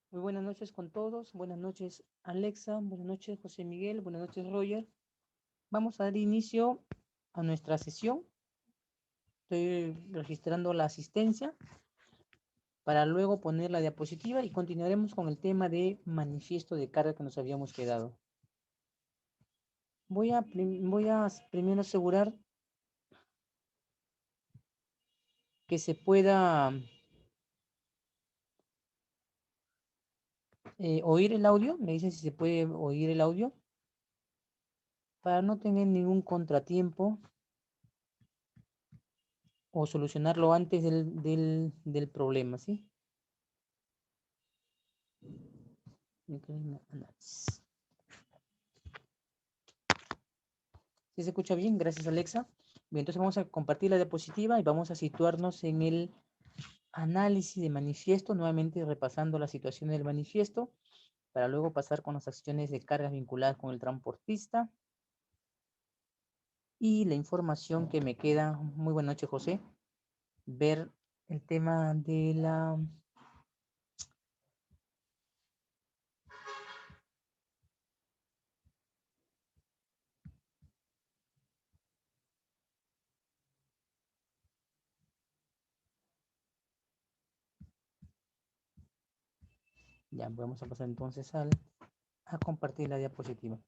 Muy buenas noches con todos. Buenas noches, Alexa. Buenas noches, José Miguel. Buenas noches, Roger. Vamos a dar inicio a nuestra sesión. Estoy registrando la asistencia para luego poner la diapositiva y continuaremos con el tema de manifiesto de carga que nos habíamos quedado. Voy a primero asegurar que se pueda oír el audio. Me dicen si se puede oír el audio para no tener ningún contratiempo o solucionarlo antes del problema, ¿sí? ¿Sí se escucha bien? Gracias, Alexa. Bien, entonces vamos a compartir la diapositiva y vamos a situarnos en el análisis de manifiesto, nuevamente repasando la situación del manifiesto, para luego pasar con las acciones de cargas vinculadas con el transportista y la información que me queda. Muy buena noche, José. Ver el tema de la... Ya, vamos a pasar entonces a compartir la diapositiva.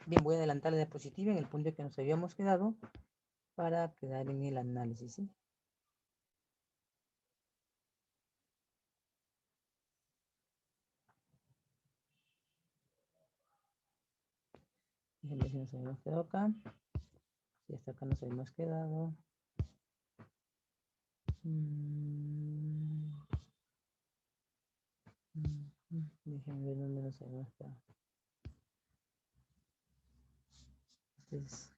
Bien, voy a adelantar la diapositiva en el punto que nos habíamos quedado para quedar en el análisis, ¿sí? Déjenme ver si nos habíamos quedado acá. Si hasta acá nos habíamos quedado. Déjenme ver dónde nos habíamos quedado. Este es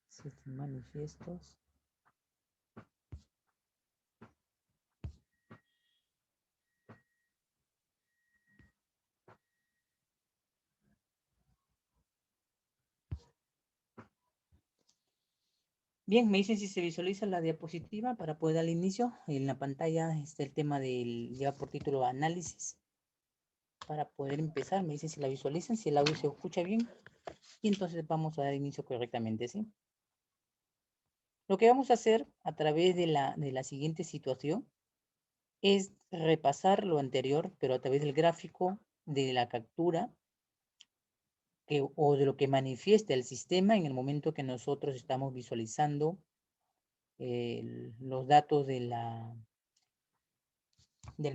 siete manifiestos. Bien, me dicen si se visualiza la diapositiva para poder dar inicio. En la pantalla está el tema lleva por título análisis. Para poder empezar, me dicen si la visualizan, si el audio se escucha bien. Y entonces vamos a dar inicio correctamente, ¿sí? Lo que vamos a hacer a través de la siguiente situación es repasar lo anterior, pero a través del gráfico de la captura o de lo que manifiesta el sistema en el momento que nosotros estamos visualizando los datos del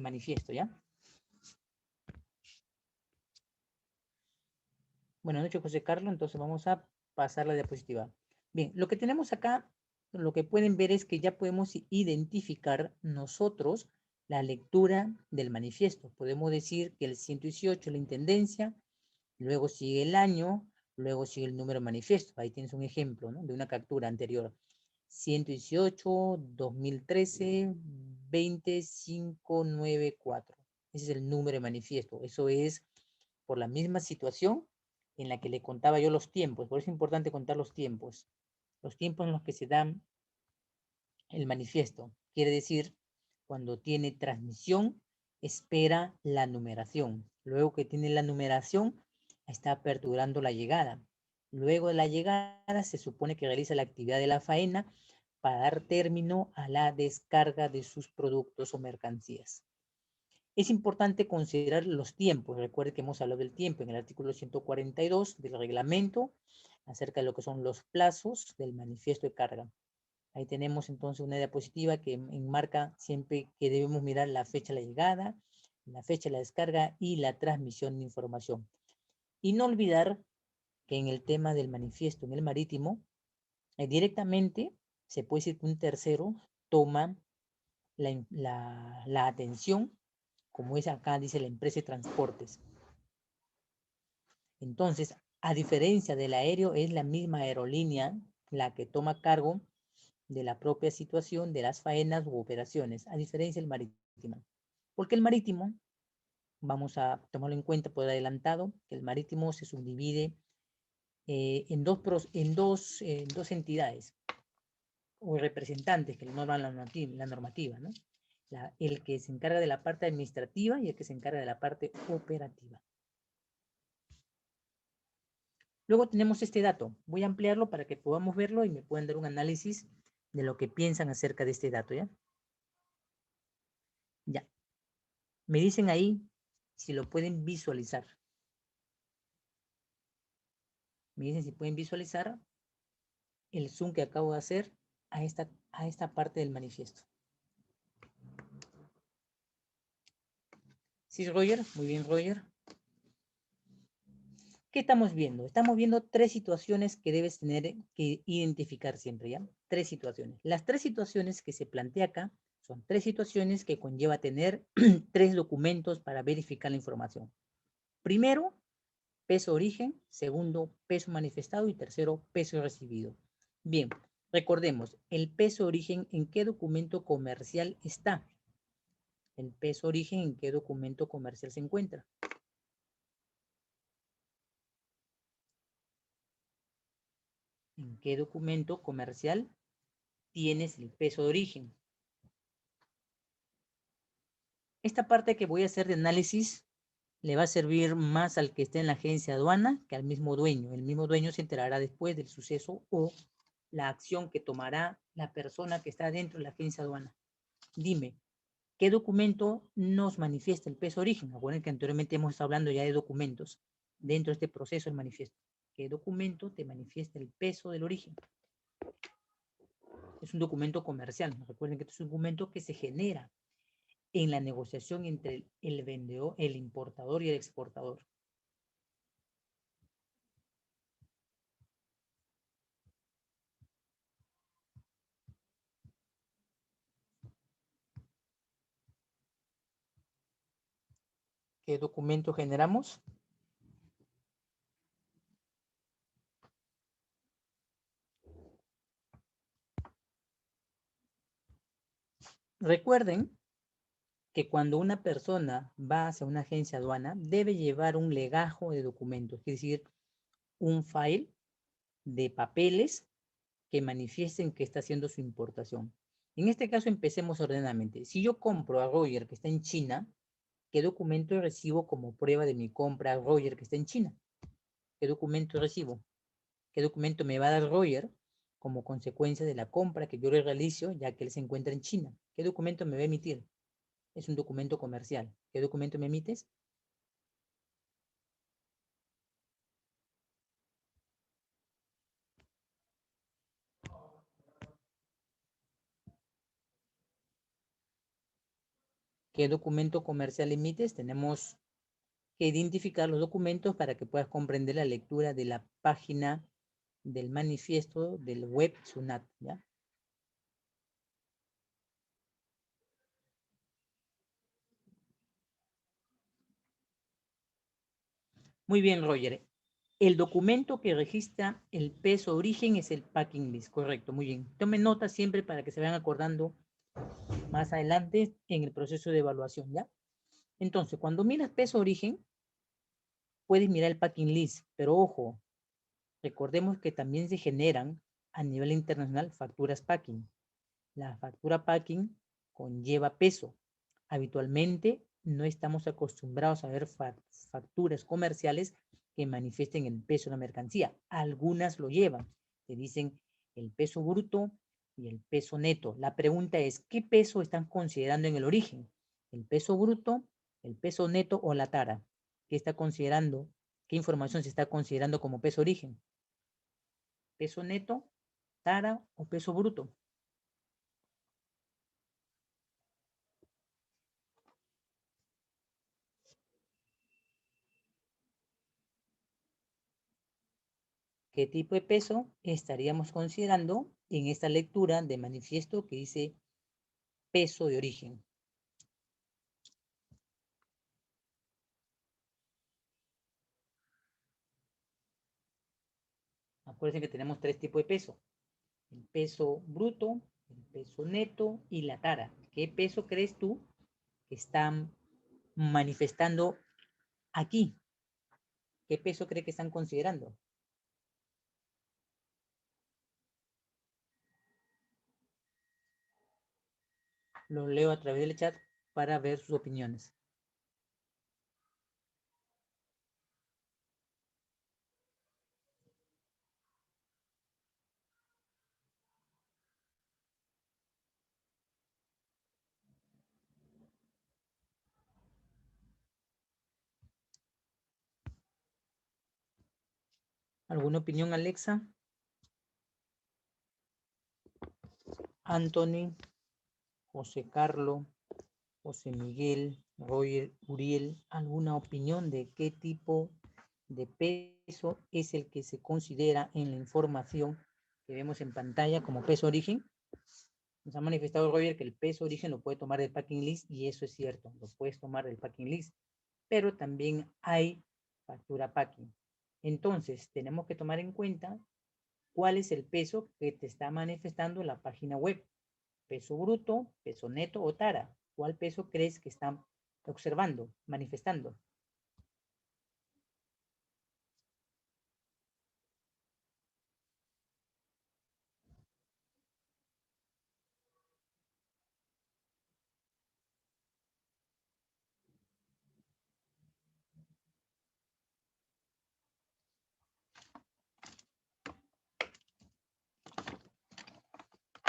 manifiesto, ¿ya? Bueno, noches, José Carlos, entonces vamos a pasar la diapositiva. Bien, lo que tenemos acá, lo que pueden ver es que ya podemos identificar nosotros la lectura del manifiesto. Podemos decir que el 118 es la intendencia, luego sigue el año, luego sigue el número manifiesto. Ahí tienes un ejemplo, ¿no?, de una captura anterior. 118, 2013, 20594. Ese es el número de manifiesto. Eso es por la misma situación en la que le contaba yo los tiempos. Por eso es importante contar los tiempos. Los tiempos en los que se dan el manifiesto. Quiere decir, cuando tiene transmisión, espera la numeración. Luego que tiene la numeración, está aperturando la llegada. Luego de la llegada, se supone que realiza la actividad de la faena para dar término a la descarga de sus productos o mercancías. Es importante considerar los tiempos. Recuerde que hemos hablado del tiempo en el artículo 142 del reglamento acerca de lo que son los plazos del manifiesto de carga. Ahí tenemos entonces una diapositiva que enmarca siempre que debemos mirar la fecha de la llegada, la fecha de la descarga y la transmisión de información. Y no olvidar que en el tema del manifiesto en el marítimo, directamente se puede decir que un tercero toma la atención, como es acá, dice la empresa de transportes. Entonces, a diferencia del aéreo, es la misma aerolínea la que toma cargo de la propia situación de las faenas u operaciones, a diferencia del marítimo. Porque el marítimo, vamos a tomarlo en cuenta por adelantado, que el marítimo se subdivide en dos entidades o representantes que norman la normativa, ¿no? El que se encarga de la parte administrativa y el que se encarga de la parte operativa. Luego tenemos este dato. Voy a ampliarlo para que podamos verlo y me puedan dar un análisis de lo que piensan acerca de este dato, ¿ya? Ya. Me dicen ahí si lo pueden visualizar. Me dicen si pueden visualizar el zoom que acabo de hacer a esta parte del manifiesto. ¿Sí, Roger? Muy bien, Roger. ¿Qué estamos viendo? Estamos viendo tres situaciones que debes tener que identificar siempre, ¿ya? Tres situaciones. Las tres situaciones que se plantea acá son tres situaciones que conlleva tener tres documentos para verificar la información. Primero, peso origen. Segundo, peso manifestado. Y tercero, peso recibido. Bien, recordemos, el peso origen, ¿en qué documento comercial está? El peso origen, ¿en qué documento comercial se encuentra? ¿En qué documento comercial tienes el peso de origen? Esta parte que voy a hacer de análisis le va a servir más al que esté en la agencia aduana que al mismo dueño. El mismo dueño se enterará después del suceso o la acción que tomará la persona que está dentro de la agencia aduana. Dime, ¿qué documento nos manifiesta el peso de origen? Acuérdense que anteriormente hemos estado hablando ya de documentos dentro de este proceso del manifiesto. ¿Qué documento te manifiesta el peso del origen? Es un documento comercial. Recuerden que este es un documento que se genera en la negociación entre el vendedor, el importador y el exportador. ¿Qué documento generamos? Recuerden que cuando una persona va hacia una agencia aduana, debe llevar un legajo de documentos, es decir, un file de papeles que manifiesten que está haciendo su importación. En este caso, empecemos ordenadamente. Si yo compro a Roger, que está en China, ¿qué documento recibo como prueba de mi compra a Roger, que está en China? ¿Qué documento recibo? ¿Qué documento me va a dar Roger como consecuencia de la compra que yo le realizo, ya que él se encuentra en China? ¿Qué documento me va a emitir? Es un documento comercial. ¿Qué documento me emites? ¿Qué documento comercial emites? Tenemos que identificar los documentos para que puedas comprender la lectura de la página del manifiesto del web SUNAT, ¿ya? Muy bien, Roger. El documento que registra el peso de origen es el packing list, correcto, muy bien. Tomen nota siempre para que se vayan acordando más adelante en el proceso de evaluación, ¿ya? Entonces, cuando miras peso de origen, puedes mirar el packing list, pero ojo, recordemos que también se generan a nivel internacional facturas packing. La factura packing conlleva peso. Habitualmente no estamos acostumbrados a ver facturas comerciales que manifiesten el peso de la mercancía. Algunas lo llevan. Te dicen el peso bruto y el peso neto. La pregunta es, ¿qué peso están considerando en el origen? ¿El peso bruto, el peso neto o la tara? ¿Qué está considerando? ¿Qué información se está considerando como peso origen? ¿Peso neto, tara o peso bruto? ¿Qué tipo de peso estaríamos considerando en esta lectura de manifiesto que dice peso de origen? Acuérdense que tenemos tres tipos de peso. el peso bruto, el peso neto y la tara. ¿Qué peso crees tú que están manifestando aquí? ¿Qué peso cree que están considerando? Lo leo a través del chat para ver sus opiniones. ¿Alguna opinión, Alexa? Anthony, José Carlos, José Miguel, Roger, Uriel, ¿alguna opinión de qué tipo de peso es el que se considera en la información que vemos en pantalla como peso origen? Nos ha manifestado Roger que el peso origen lo puede tomar del packing list y eso es cierto, lo puedes tomar del packing list, pero también hay factura packing. Entonces, tenemos que tomar en cuenta cuál es el peso que te está manifestando la página web. Peso bruto, peso neto o tara. ¿Cuál peso crees que están observando, manifestando?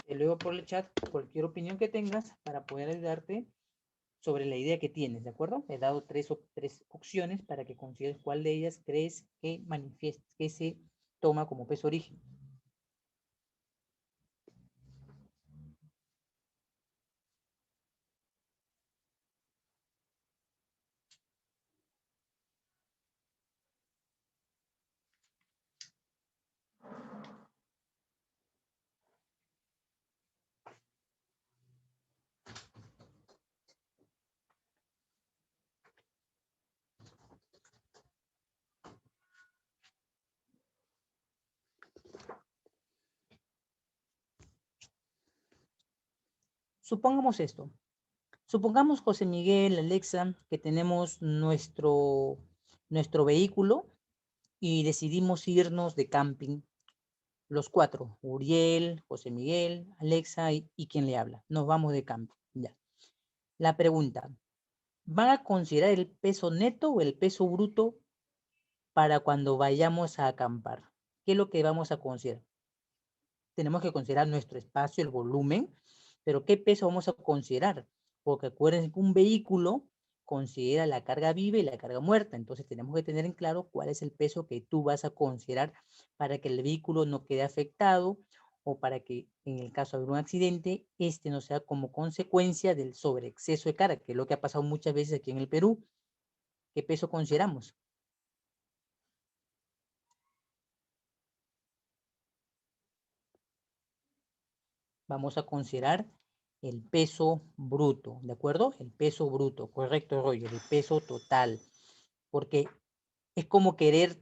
Te leo por el chat cualquier opinión que tengas para poder ayudarte sobre la idea que tienes, ¿de acuerdo? He dado tres opciones para que consideres cuál de ellas crees que manifiesta, que se toma como peso origen. Supongamos esto. Supongamos, José Miguel, Alexa, que tenemos nuestro vehículo y decidimos irnos de camping, los cuatro, Uriel, José Miguel, Alexa y quien le habla. Nos vamos de camping. Ya. La pregunta, ¿van a considerar el peso neto o el peso bruto para cuando vayamos a acampar? ¿Qué es lo que vamos a considerar? Tenemos que considerar nuestro espacio, el volumen, pero ¿qué peso vamos a considerar? Porque acuérdense que un vehículo considera la carga viva y la carga muerta, entonces tenemos que tener en claro cuál es el peso que tú vas a considerar para que el vehículo no quede afectado o para que en el caso de un accidente, este no sea como consecuencia del sobreexceso de carga, que es lo que ha pasado muchas veces aquí en el Perú. ¿Qué peso consideramos? Vamos a considerar el peso bruto, ¿de acuerdo? El peso bruto, correcto, Roger, el peso total, porque es como querer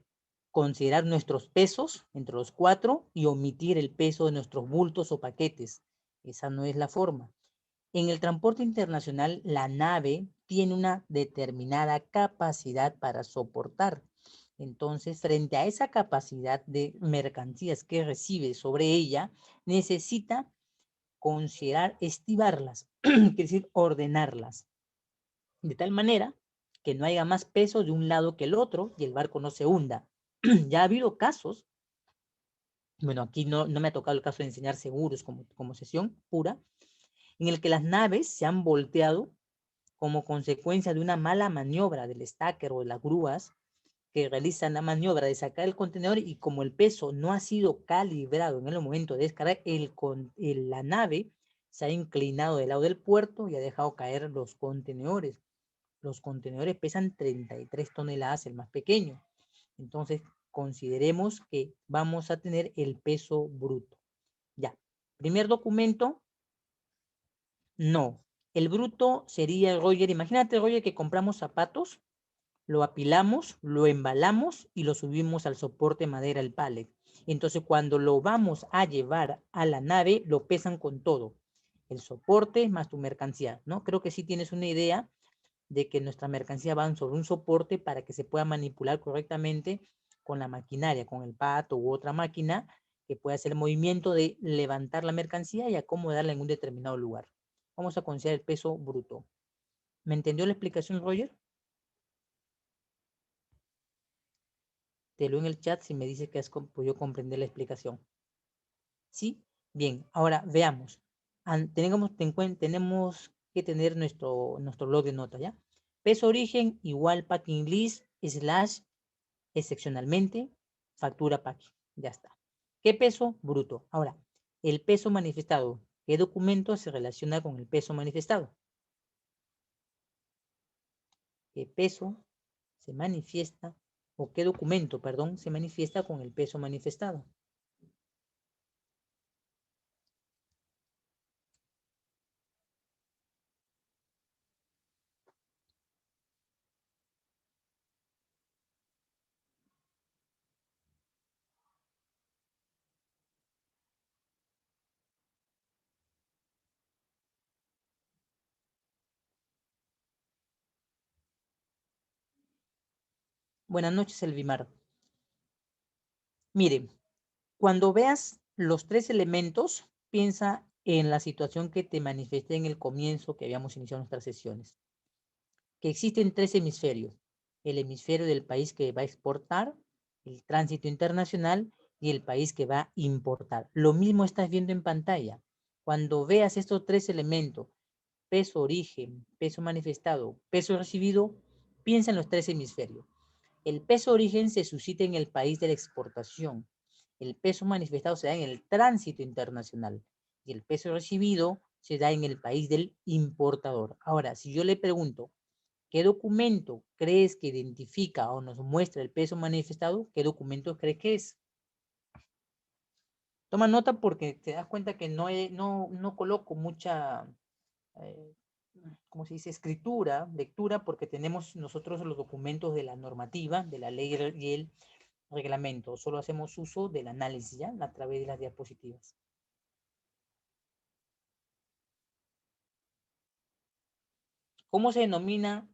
considerar nuestros pesos entre los cuatro y omitir el peso de nuestros bultos o paquetes. Esa no es la forma. En el transporte internacional, la nave tiene una determinada capacidad para soportar. Entonces, frente a esa capacidad de mercancías que recibe sobre ella, necesita considerar estibarlas, quiere decir ordenarlas, de tal manera que no haya más peso de un lado que el otro y el barco no se hunda. Ya ha habido casos, bueno, aquí no me ha tocado el caso de enseñar seguros como sesión pura, en el que las naves se han volteado como consecuencia de una mala maniobra del stacker o de las grúas que realizan la maniobra de sacar el contenedor y como el peso no ha sido calibrado en el momento de descargar, la nave se ha inclinado del lado del puerto y ha dejado caer los contenedores. Los contenedores pesan 33 toneladas, el más pequeño. Entonces, consideremos que vamos a tener el peso bruto. Ya. Primer documento, no. El bruto sería, Roger, imagínate, Roger, que compramos zapatos, lo apilamos, lo embalamos y lo subimos al soporte madera, el pallet. Entonces, cuando lo vamos a llevar a la nave, lo pesan con todo. El soporte más tu mercancía, ¿no? Creo que sí tienes una idea de que nuestra mercancía van sobre un soporte para que se pueda manipular correctamente con la maquinaria, con el pato u otra máquina que pueda hacer el movimiento de levantar la mercancía y acomodarla en un determinado lugar. Vamos a considerar el peso bruto. ¿Me entendió la explicación, Roger? Te lo en el chat si me dice que has podido comprender la explicación. ¿Sí? Bien, ahora veamos. Tenemos que tener nuestro blog de notas, ¿ya? Peso origen igual packing list slash excepcionalmente factura packing. Ya está. ¿Qué peso? Bruto. Ahora, el peso manifestado. ¿Qué documento se relaciona con el peso manifestado? ¿Qué peso se manifiesta o qué documento, perdón, se manifiesta con el peso manifestado? Buenas noches, Elvimar. Miren, cuando veas los tres elementos, piensa en la situación que te manifesté en el comienzo que habíamos iniciado nuestras sesiones. Que existen tres hemisferios. El hemisferio del país que va a exportar, el tránsito internacional y el país que va a importar. Lo mismo estás viendo en pantalla. Cuando veas estos tres elementos, peso origen, peso manifestado, peso recibido, piensa en los tres hemisferios. El peso origen se suscita en el país de la exportación. El peso manifestado se da en el tránsito internacional y el peso recibido se da en el país del importador. Ahora, si yo le pregunto, ¿qué documento crees que identifica o nos muestra el peso manifestado? ¿Qué documento crees que es? Toma nota porque te das cuenta que no coloco mucha, eh, ¿cómo se dice? Escritura, lectura, porque tenemos nosotros los documentos de la normativa, de la ley y el reglamento. Solo hacemos uso del análisis, ¿ya? A través de las diapositivas. ¿Cómo se denomina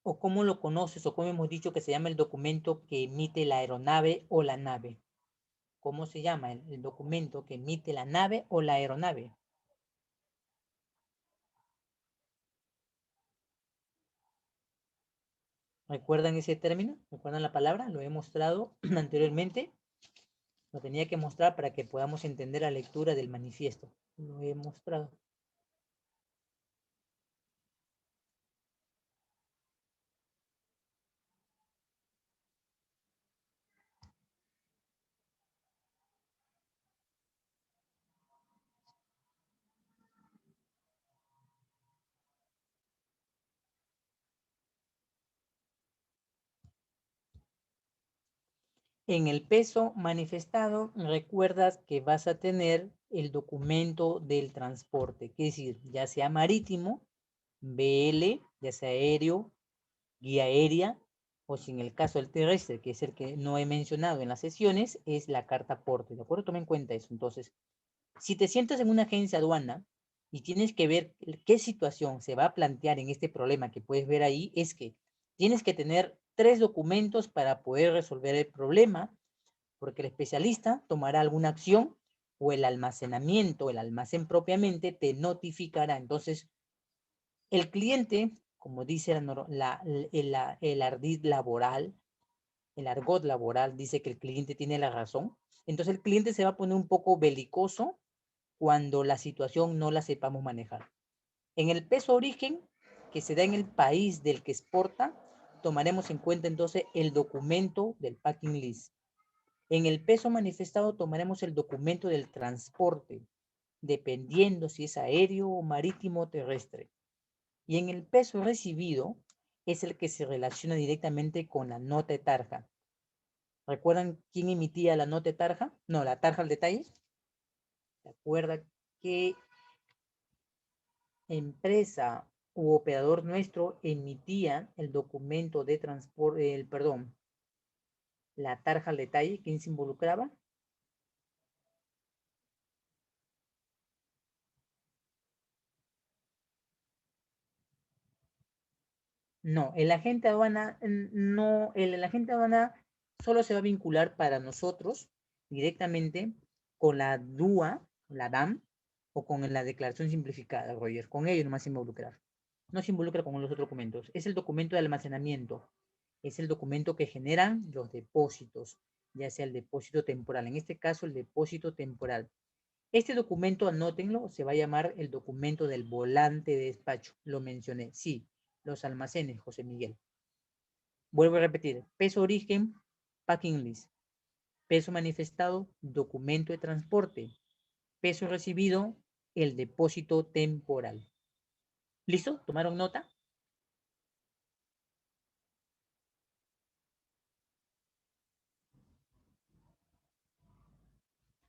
o cómo lo conoces o cómo hemos dicho que se llama el documento que emite la aeronave o la nave? ¿Cómo se llama el documento que emite la nave o la aeronave? ¿Recuerdan ese término? ¿Recuerdan la palabra? Lo he mostrado anteriormente. Lo tenía que mostrar para que podamos entender la lectura del manifiesto. Lo he mostrado. En el peso manifestado, recuerdas que vas a tener el documento del transporte, que es decir, ya sea marítimo, BL, ya sea aéreo, guía aérea, o si en el caso del terrestre, que es el que no he mencionado en las sesiones, es la carta aporte, ¿de acuerdo? Toma en cuenta eso. Entonces, si te sientas en una agencia aduana y tienes que ver qué situación se va a plantear en este problema que puedes ver ahí, es que tienes que tener tres documentos para poder resolver el problema, porque el especialista tomará alguna acción o el almacenamiento, el almacén propiamente, te notificará. Entonces, el cliente, como dice el ardid laboral, el argot laboral, dice que el cliente tiene la razón. Entonces, el cliente se va a poner un poco belicoso cuando la situación no la sepamos manejar. En el peso origen, que se da en el país del que exporta, tomaremos en cuenta entonces el documento del packing list. En el peso manifestado tomaremos el documento del transporte, dependiendo si es aéreo o marítimo o terrestre. Y en el peso recibido es el que se relaciona directamente con la nota de tarja. ¿Recuerdan quién emitía la nota de tarja? No, la tarja al detalle. ¿Se acuerda qué empresa u operador nuestro emitía el documento de transporte, perdón, la tarja al detalle? ¿Quién se involucraba? No, el agente aduana no, el agente aduana solo se va a vincular para nosotros directamente con la DUA, la DAM, o con la declaración simplificada, Roger. Con ello nomás se involucrar. No se involucra con los otros documentos. Es el documento de almacenamiento. Es el documento que generan los depósitos, ya sea el depósito temporal. En este caso, el depósito temporal. Este documento, anótenlo, se va a llamar el documento del volante de despacho. Lo mencioné, sí, los almacenes, José Miguel. Vuelvo a repetir, peso origen, packing list. Peso manifestado, documento de transporte. Peso recibido, el depósito temporal. ¿Listo? ¿Tomaron nota?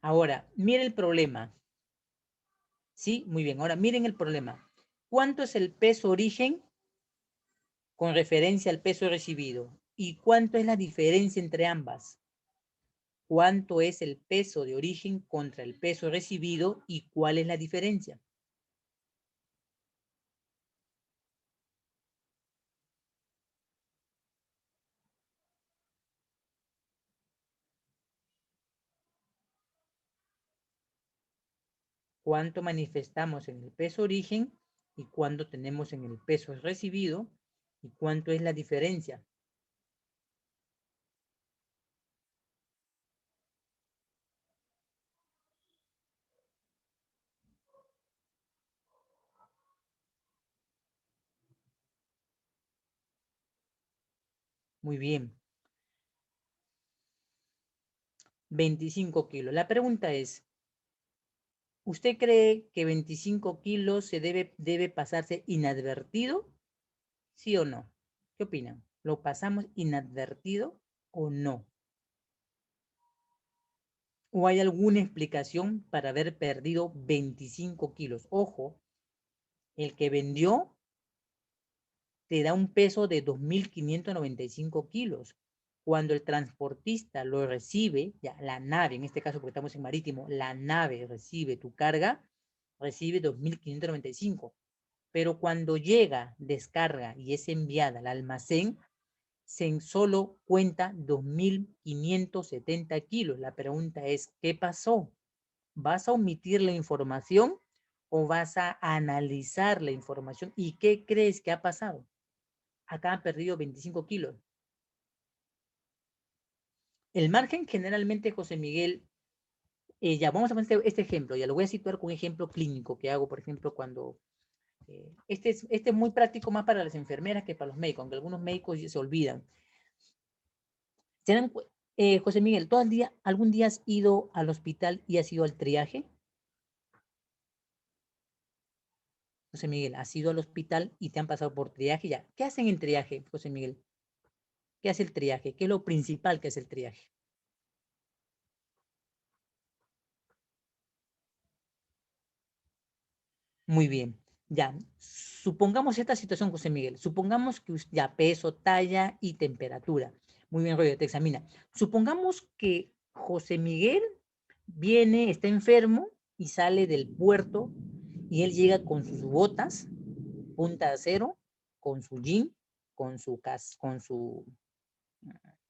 Ahora, mire el problema. ¿Sí? Muy bien. Ahora, miren el problema. ¿Cuánto es el peso origen con referencia al peso recibido? ¿Y cuánto es la diferencia entre ambas? ¿Cuánto es el peso de origen contra el peso recibido y cuál es la diferencia? ¿Cuánto manifestamos en el peso origen y cuánto tenemos en el peso recibido y cuánto es la diferencia? Muy bien, 25 kilos. La pregunta es, ¿usted cree que 25 kilos se debe pasarse inadvertido? ¿Sí o no? ¿Qué opinan? ¿Lo pasamos inadvertido o no? ¿O hay alguna explicación para haber perdido 25 kilos? Ojo, el que vendió te da un peso de 2.595 kilos. Cuando el transportista lo recibe, ya la nave, en este caso porque estamos en marítimo, la nave recibe tu carga, recibe 2.595. Pero cuando llega, descarga y es enviada al almacén, se solo cuenta 2.570 kilos. La pregunta es, ¿qué pasó? ¿Vas a omitir la información o vas a analizar la información? ¿Y qué crees que ha pasado? Acá han perdido 25 kilos. El margen generalmente, José Miguel, ya vamos a poner este ejemplo, ya lo voy a situar con un ejemplo clínico que hago, por ejemplo, cuando este es muy práctico más para las enfermeras que para los médicos, aunque algunos médicos se olvidan. José Miguel, ¿todo el día, algún día has ido al hospital y has ido al triaje? José Miguel, ¿has ido al hospital y te han pasado por triaje? Ya, ¿qué hacen en triaje, José Miguel? ¿Qué hace el triaje? ¿Qué es lo principal que hace el triaje? Muy bien. Ya, supongamos esta situación, José Miguel. Supongamos que ya peso, talla y temperatura. Muy bien, Roger, te examina. Supongamos que José Miguel viene, está enfermo y sale del puerto y él llega con sus botas, punta de acero, con su jean, con su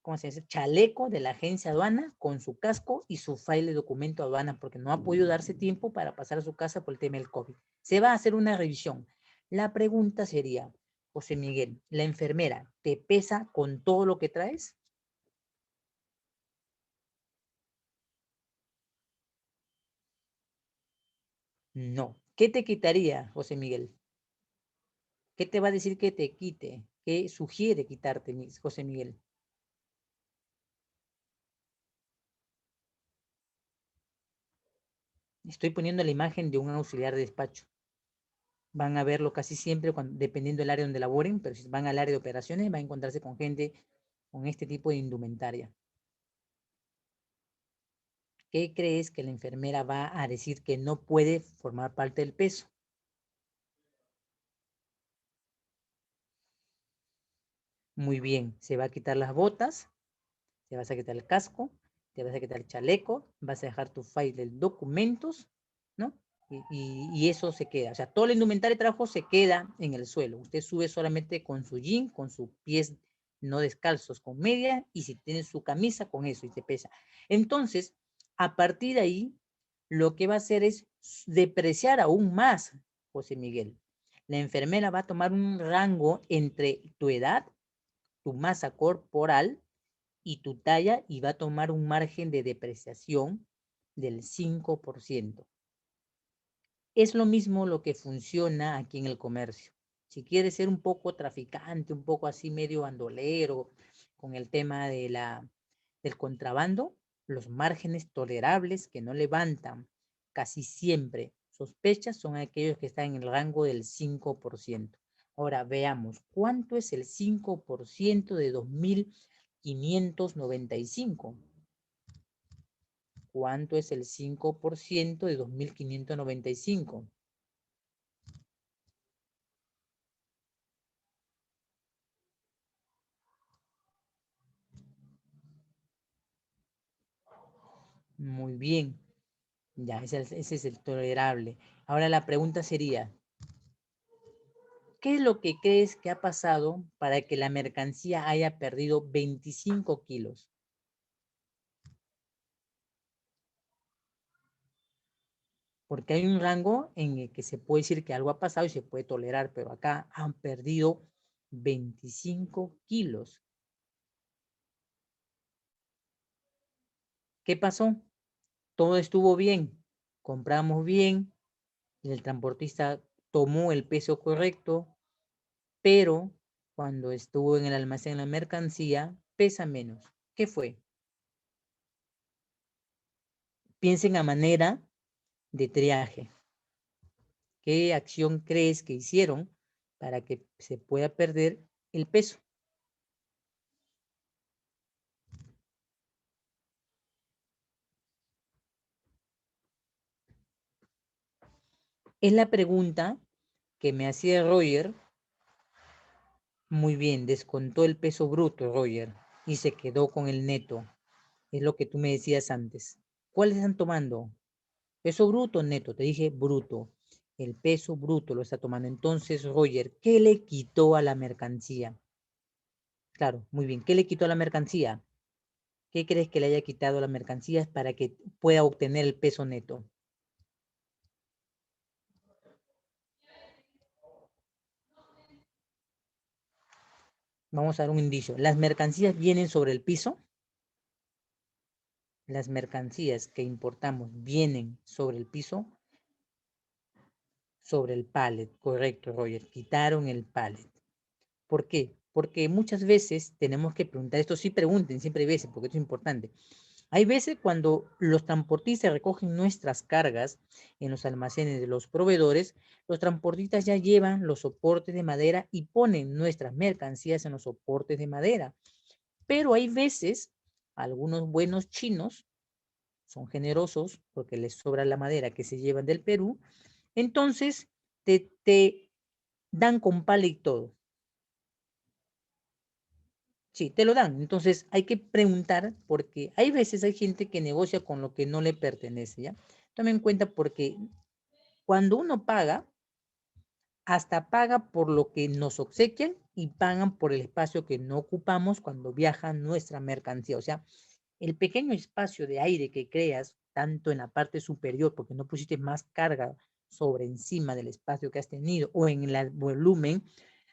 ¿cómo se dice? Chaleco de la agencia aduana con su casco y su file de documento aduana porque no ha podido darse tiempo para pasar a su casa por el tema del COVID. Se va a hacer una revisión. La pregunta sería, José Miguel, ¿la enfermera te pesa con todo lo que traes? No. ¿Qué te quitaría, José Miguel? ¿Qué te va a decir que te quite? ¿Qué sugiere quitarte, José Miguel? Estoy poniendo la imagen de un auxiliar de despacho. Van a verlo casi siempre dependiendo del área donde laboren, pero si van al área de operaciones van a encontrarse con gente con este tipo de indumentaria. ¿Qué crees que la enfermera va a decir que no puede formar parte del peso? Muy bien, se va a quitar las botas, te vas a quitar el casco, te vas a quitar el chaleco, vas a dejar tu file de documentos, ¿no? y eso se queda. O sea, todo el indumentario de trabajo se queda en el suelo. Usted sube solamente con su jean, con sus pies no descalzos, con media, y si tiene su camisa, con eso, y se pesa. Entonces, a partir de ahí, lo que va a hacer es depreciar aún más, José Miguel. La enfermera va a tomar un rango entre tu edad, tu masa corporal y tu talla, y va a tomar un margen de depreciación del 5%. Es lo mismo lo que funciona aquí en el comercio. Si quieres ser un poco traficante, un poco así medio bandolero, con el tema del contrabando, los márgenes tolerables que no levantan casi siempre sospechas son aquellos que están en el rango del 5%. Ahora veamos, ¿cuánto es el 5% de 2.595? ¿Cuánto es el 5% de 2.595? Muy bien, ya, ese es el tolerable. Ahora la pregunta sería, ¿qué es lo que crees que ha pasado para que la mercancía haya perdido 25 kilos? Porque hay un rango en el que se puede decir que algo ha pasado y se puede tolerar, pero acá han perdido 25 kilos. ¿Qué pasó? Todo estuvo bien, compramos bien, el transportista tomó el peso correcto, pero cuando estuvo en el almacén la mercancía, pesa menos. ¿Qué fue? Piensen a manera de triaje. ¿Qué acción crees que hicieron para que se pueda perder el peso? Es la pregunta que me hacía Roger. Muy bien, descontó el peso bruto, Roger, y se quedó con el neto. Es lo que tú me decías antes. ¿Cuáles están tomando? Peso bruto o neto. Te dije bruto. El peso bruto lo está tomando. Entonces, Roger, ¿qué le quitó a la mercancía? Claro, muy bien. ¿Qué le quitó a la mercancía? ¿Qué crees que le haya quitado a la mercancía para que pueda obtener el peso neto? Vamos a dar un indicio. Las mercancías vienen sobre el piso. Las mercancías que importamos vienen sobre el piso, sobre el pallet. Correcto, Roger. Quitaron el pallet. ¿Por qué? Porque muchas veces tenemos que preguntar, esto sí pregunten, siempre hay veces, porque esto es importante. Hay veces cuando los transportistas recogen nuestras cargas en los almacenes de los proveedores, los transportistas ya llevan los soportes de madera y ponen nuestras mercancías en los soportes de madera. Pero hay veces, algunos buenos chinos son generosos porque les sobra la madera que se llevan del Perú, entonces te dan con pala y todo. Sí, te lo dan. Entonces hay que preguntar porque hay veces hay gente que negocia con lo que no le pertenece, ¿ya? Tome en cuenta porque cuando uno paga, hasta paga por lo que nos obsequian y pagan por el espacio que no ocupamos cuando viaja nuestra mercancía. O sea, el pequeño espacio de aire que creas, tanto en la parte superior, porque no pusiste más carga sobre encima del espacio que has tenido, o en el volumen,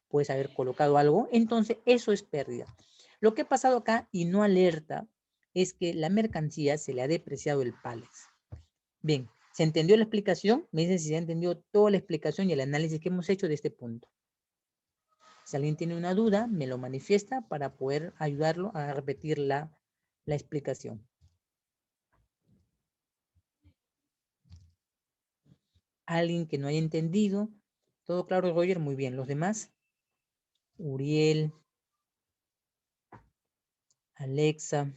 puedes haber colocado algo, entonces eso es pérdida. Lo que ha pasado acá y no alerta es que la mercancía se le ha depreciado el pallet. Bien, ¿se entendió la explicación? Me dicen si se ha entendido toda la explicación y el análisis que hemos hecho de este punto. Si alguien tiene una duda, me lo manifiesta para poder ayudarlo a repetir la explicación. Alguien que no haya entendido. Todo claro, Roger, muy bien. ¿Los demás? Uriel, Alexa.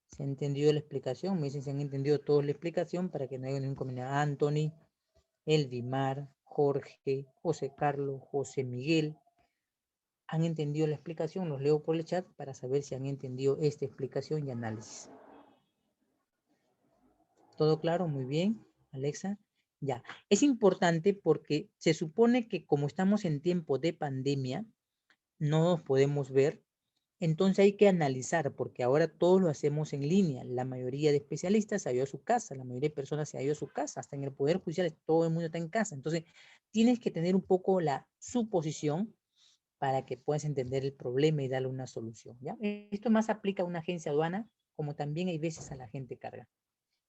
¿Se ha entendido la explicación? Me dicen si han entendido toda la explicación para que no haya ningún inconveniente. Anthony, Eldimar, Jorge, José Carlos, José Miguel. ¿Han entendido la explicación? Los leo por el chat para saber si han entendido esta explicación y análisis. ¿Todo claro? Muy bien. Alexa, ya. Es importante porque se supone que como estamos en tiempo de pandemia, no nos podemos ver. Entonces hay que analizar, porque ahora todo lo hacemos en línea. La mayoría de especialistas se ha ido a su casa, la mayoría de personas se ha ido a su casa, hasta en el Poder Judicial todo el mundo está en casa. Entonces tienes que tener un poco la suposición para que puedas entender el problema y darle una solución, ¿ya? Esto más aplica a una agencia aduana, como también hay veces a la gente carga.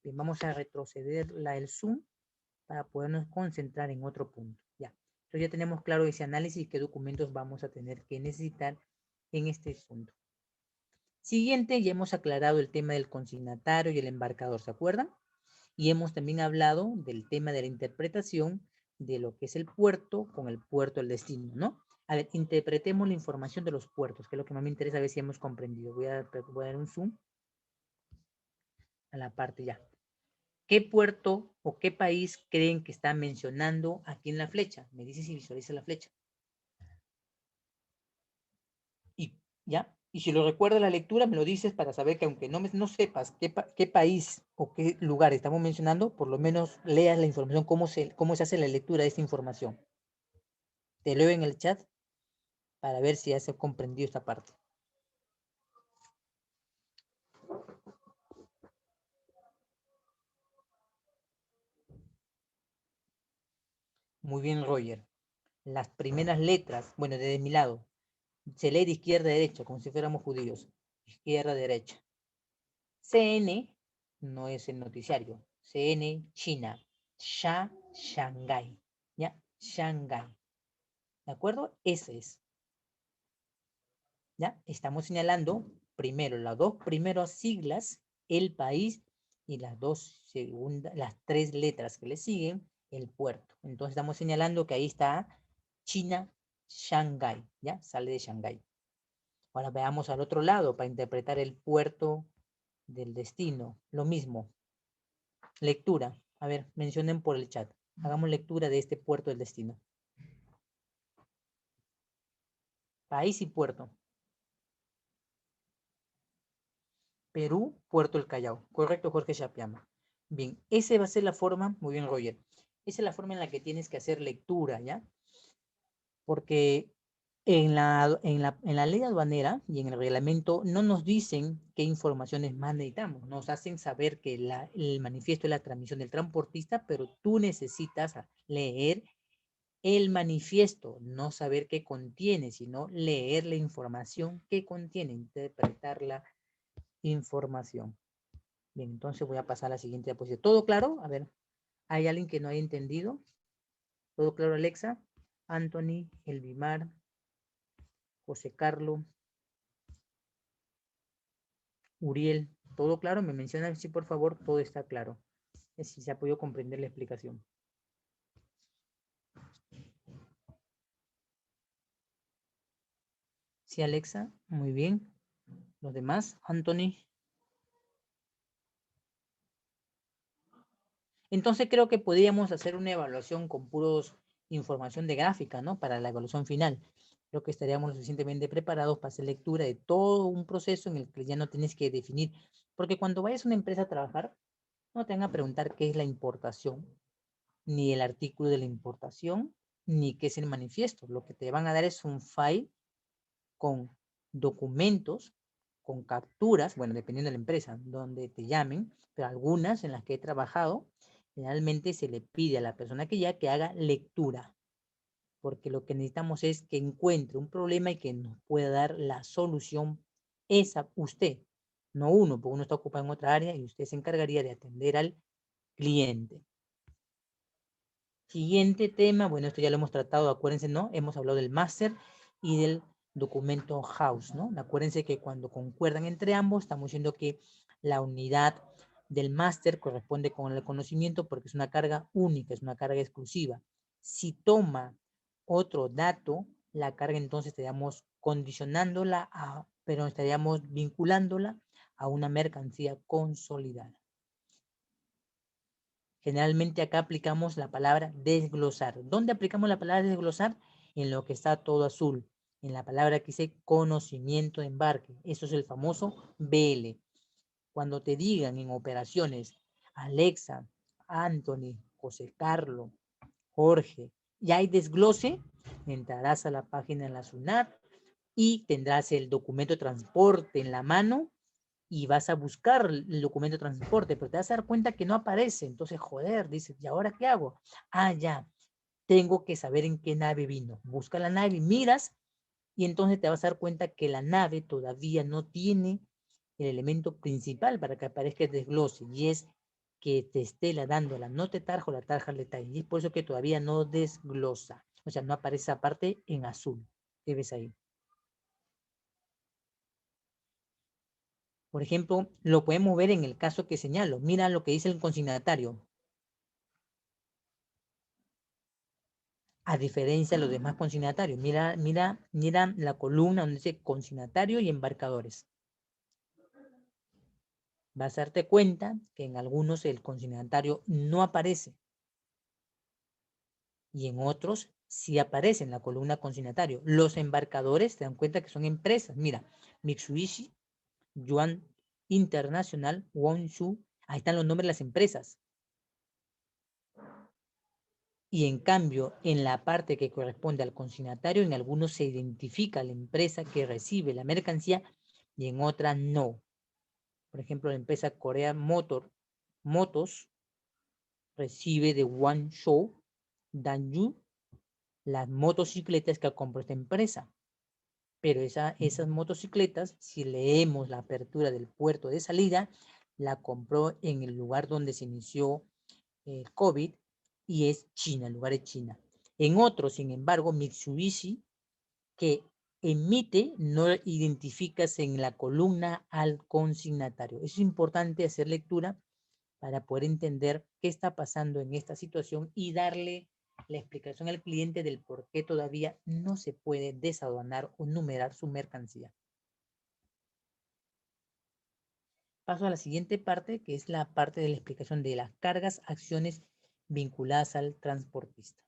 Bien, vamos a retroceder el Zoom para podernos concentrar en otro punto, ¿ya? Entonces ya tenemos claro ese análisis y qué documentos vamos a tener que necesitar en este punto. Siguiente, ya hemos aclarado el tema del consignatario y el embarcador, ¿se acuerdan? Y hemos también hablado del tema de la interpretación de lo que es el puerto con el puerto del destino, ¿no? A ver, interpretemos la información de los puertos, que es lo que más me interesa ver si hemos comprendido. Voy a dar un zoom a la parte ya. ¿Qué puerto o qué país creen que está mencionando aquí en la flecha? Me dice si visualiza la flecha. Y ya, y si lo recuerda la lectura, me lo dices para saber que aunque no sepas qué país o qué lugar estamos mencionando, por lo menos leas la información, cómo se hace la lectura de esta información. Te leo en el chat para ver si ya se ha comprendido esta parte. Muy bien, Roger. Las primeras letras, bueno, desde mi lado, se lee de izquierda a derecha, como si fuéramos judíos. Izquierda a derecha. CN no es el noticiario. CN, China. Shanghai. ¿Ya? Shanghai. ¿De acuerdo? Ese es. ¿Ya? Estamos señalando primero las dos primeras siglas, el país, y las tres letras que le siguen, el puerto. Entonces estamos señalando que ahí está China, Shanghái, ¿ya? Sale de Shanghái. Ahora veamos al otro lado para interpretar el puerto del destino. Lo mismo. Lectura. A ver, mencionen por el chat. Hagamos lectura de este puerto del destino. País y puerto. Perú, Puerto El Callao. Correcto, Jorge Chapiama. Bien, esa va a ser la forma, muy bien, Roger. Esa es la forma en la que tienes que hacer lectura, ¿ya? Porque en la ley aduanera y en el reglamento no nos dicen qué informaciones más necesitamos. Nos hacen saber que el manifiesto es la transmisión del transportista, pero tú necesitas leer el manifiesto, no saber qué contiene, sino leer la información que contiene, interpretar la información. Bien, entonces voy a pasar a la siguiente diapositiva. ¿Todo claro? A ver, ¿hay alguien que no haya entendido? ¿Todo claro, Alexa? Anthony, Elvimar, José Carlos, Uriel, ¿todo claro? Me mencionan si por favor todo está claro. Si se ha podido comprender la explicación. Sí, Alexa, muy bien. Los demás, Anthony. Entonces creo que podríamos hacer una evaluación con puros información de gráfica, ¿no? Para la evaluación final. Creo que estaríamos lo suficientemente preparados para hacer lectura de todo un proceso en el que ya no tienes que definir. Porque cuando vayas a una empresa a trabajar, no te van a preguntar qué es la importación, ni el artículo de la importación, ni qué es el manifiesto. Lo que te van a dar es un file con documentos, con capturas, bueno, dependiendo de la empresa donde te llamen, pero algunas en las que he trabajado, generalmente se le pide a la persona que haga lectura, porque lo que necesitamos es que encuentre un problema y que nos pueda dar la solución esa usted, no uno, porque uno está ocupado en otra área y usted se encargaría de atender al cliente. Siguiente tema, bueno, esto ya lo hemos tratado, acuérdense, ¿no? Hemos hablado del máster y del documento house, ¿no? Acuérdense que cuando concuerdan entre ambos, estamos diciendo que la unidad del máster corresponde con el conocimiento porque es una carga única, es una carga exclusiva. Si toma otro dato, la carga entonces estaríamos condicionándola pero estaríamos vinculándola a una mercancía consolidada. Generalmente acá aplicamos la palabra desglosar. ¿Dónde aplicamos la palabra desglosar? En lo que está todo azul. En la palabra que dice conocimiento de embarque. Eso es el famoso BL. Cuando te digan en operaciones, Alexa, Anthony, José Carlos, Jorge, y hay desglose, entrarás a la página de la SUNAT y tendrás el documento de transporte en la mano y vas a buscar el documento de transporte, pero te vas a dar cuenta que no aparece. Entonces, joder, dices, ¿y ahora qué hago? Ah, ya, tengo que saber en qué nave vino. Busca la nave, miras y entonces te vas a dar cuenta que la nave todavía no tiene el elemento principal para que aparezca el desglose, y es que te esté dando la nota de tarja o la tarja letal, y es por eso que todavía no desglosa, o sea, no aparece esa parte en azul que ves ahí. Por ejemplo, lo podemos ver en el caso que señalo. Mira lo que dice el consignatario. A diferencia de los demás consignatarios. Mira la columna donde dice consignatario y embarcadores. Vas a darte cuenta que en algunos el consignatario no aparece. Y en otros sí aparece en la columna consignatario. Los embarcadores te dan cuenta que son empresas. Mira, Mitsubishi, Yuan International, Wonshu. Ahí están los nombres de las empresas. Y en cambio, en la parte que corresponde al consignatario, en algunos se identifica la empresa que recibe la mercancía y en otra no. Por ejemplo, la empresa Korea Motos recibe de Wanshou Danju las motocicletas que compró esta empresa. Pero esas motocicletas, si leemos la apertura del puerto de salida, la compró en el lugar donde se inició el COVID y es China, el lugar es China. En otros, sin embargo, Mitsubishi, que emite, no identificas en la columna al consignatario. Es importante hacer lectura para poder entender qué está pasando en esta situación y darle la explicación al cliente del por qué todavía no se puede desaduanar o numerar su mercancía. Paso a la siguiente parte, que es la parte de la explicación de las cargas, acciones vinculadas al transportista.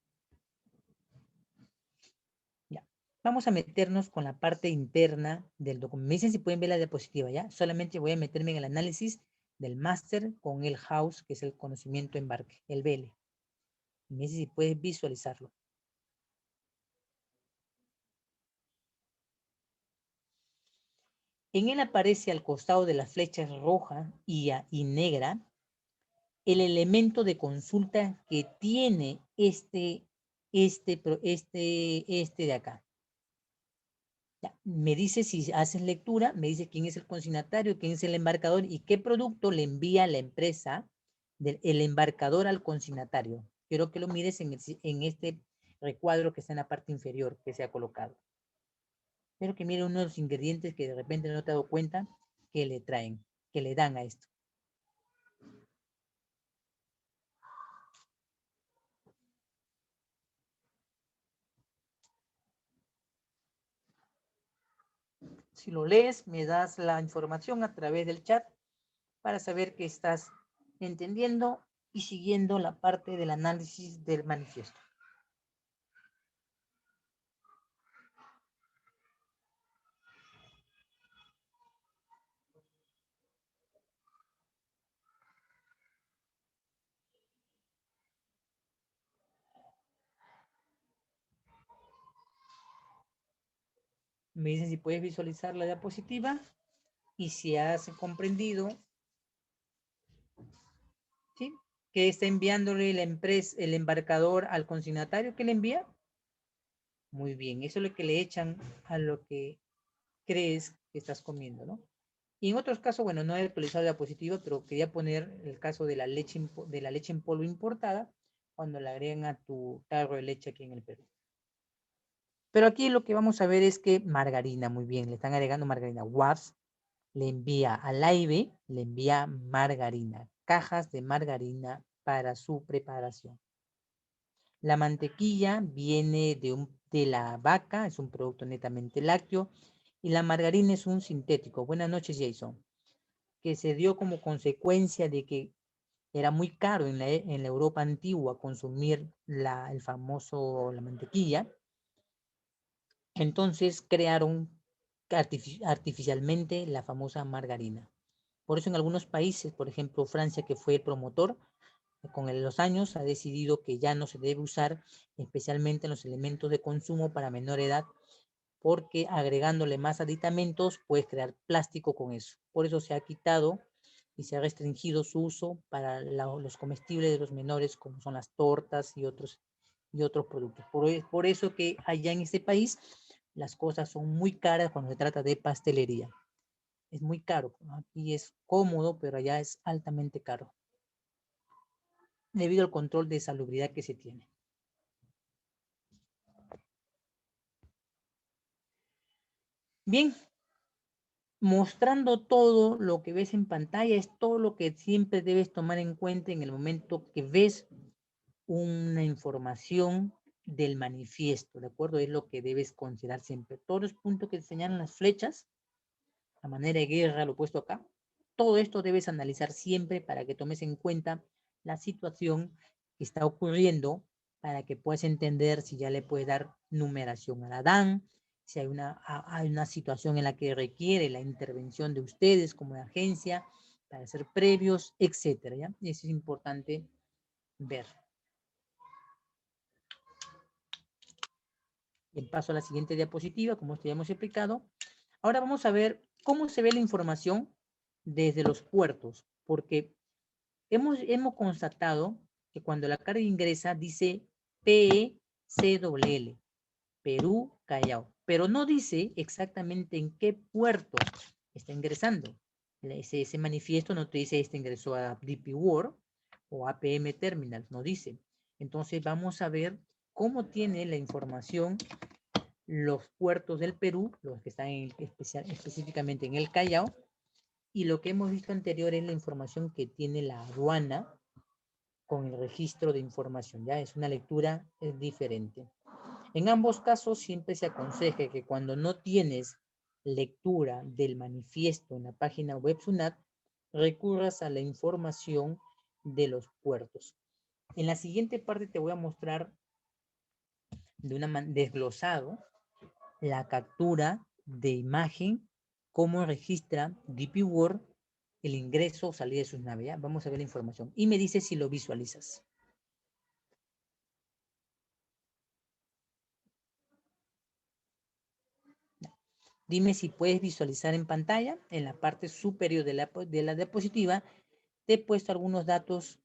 Ya. Vamos a meternos con la parte interna del documento. Me dicen si pueden ver la diapositiva, ¿ya? Solamente voy a meterme en el análisis del máster con el house, que es el conocimiento embarque, el BL. Me dicen si puedes visualizarlo. En él aparece al costado de las flechas roja y negra el elemento de consulta que tiene este de acá. Ya, me dice si haces lectura, me dice quién es el consignatario, quién es el embarcador y qué producto le envía la empresa el embarcador al consignatario. Quiero que lo mires en este recuadro que está en la parte inferior que se ha colocado. Quiero que mire uno de los ingredientes que de repente no te has dado cuenta que le traen, que le dan a esto. Si lo lees, me das la información a través del chat para saber que estás entendiendo y siguiendo la parte del análisis del manifiesto. Me dicen si puedes visualizar la diapositiva y si has comprendido, ¿sí?, que está enviándole la empresa, el embarcador al consignatario que le envía. Muy bien, eso es lo que le echan a lo que crees que estás comiendo, ¿no? Y en otros casos, bueno, no he actualizado la diapositiva, pero quería poner el caso de la leche en polvo importada cuando la agregan a tu tarro de leche aquí en el Perú. Pero aquí lo que vamos a ver es que margarina, muy bien, le están agregando margarina. WAFs le envía al AIB, le envía margarina, cajas de margarina para su preparación. La mantequilla viene de la vaca, es un producto netamente lácteo, y la margarina es un sintético. Buenas noches, Jason. Que se dio como consecuencia de que era muy caro en la Europa antigua consumir la mantequilla. Entonces crearon artificialmente la famosa margarina. Por eso en algunos países, por ejemplo Francia, que fue el promotor, con los años ha decidido que ya no se debe usar, especialmente en los elementos de consumo para menor edad, porque agregándole más aditamentos puedes crear plástico con eso. Por eso se ha quitado y se ha restringido su uso para los comestibles de los menores, como son las tortas y otros productos. Por eso que allá en este país las cosas son muy caras cuando se trata de pastelería. Es muy caro. Aquí es cómodo, pero allá es altamente caro, debido al control de salubridad que se tiene. Bien, mostrando todo lo que ves en pantalla es todo lo que siempre debes tomar en cuenta en el momento que ves una información del manifiesto, ¿de acuerdo? Es lo que debes considerar siempre. Todos los puntos que te señalan las flechas, la manera de guerra, lo he puesto acá, todo esto debes analizar siempre para que tomes en cuenta la situación que está ocurriendo, para que puedas entender si ya le puedes dar numeración a la DAN, si hay una situación en la que requiere la intervención de ustedes como de agencia para hacer previos, etcétera, ¿ya? Eso es importante ver. Bien, paso a la siguiente diapositiva, como esto ya hemos explicado. Ahora vamos a ver cómo se ve la información desde los puertos, porque hemos constatado que cuando la carga ingresa dice PECWL, Perú, Callao, pero no dice exactamente en qué puerto está ingresando. Ese manifiesto no te dice este ingresó a DP World o APM Terminal, no dice. Entonces vamos a ver cómo tiene la información los puertos del Perú, los que están específicamente en el Callao, y lo que hemos visto anterior es la información que tiene la aduana con el registro de información, ya es una lectura diferente. En ambos casos siempre se aconseja que cuando no tienes lectura del manifiesto en la página web SUNAT, recurras a la información de los puertos. En la siguiente parte te voy a mostrar desglosado la captura de imagen, cómo registra DP World el ingreso o salida de sus naves. ¿Ya? Vamos a ver la información. Y me dice si lo visualizas. Dime si puedes visualizar en pantalla, en la parte superior de la diapositiva, te he puesto algunos datos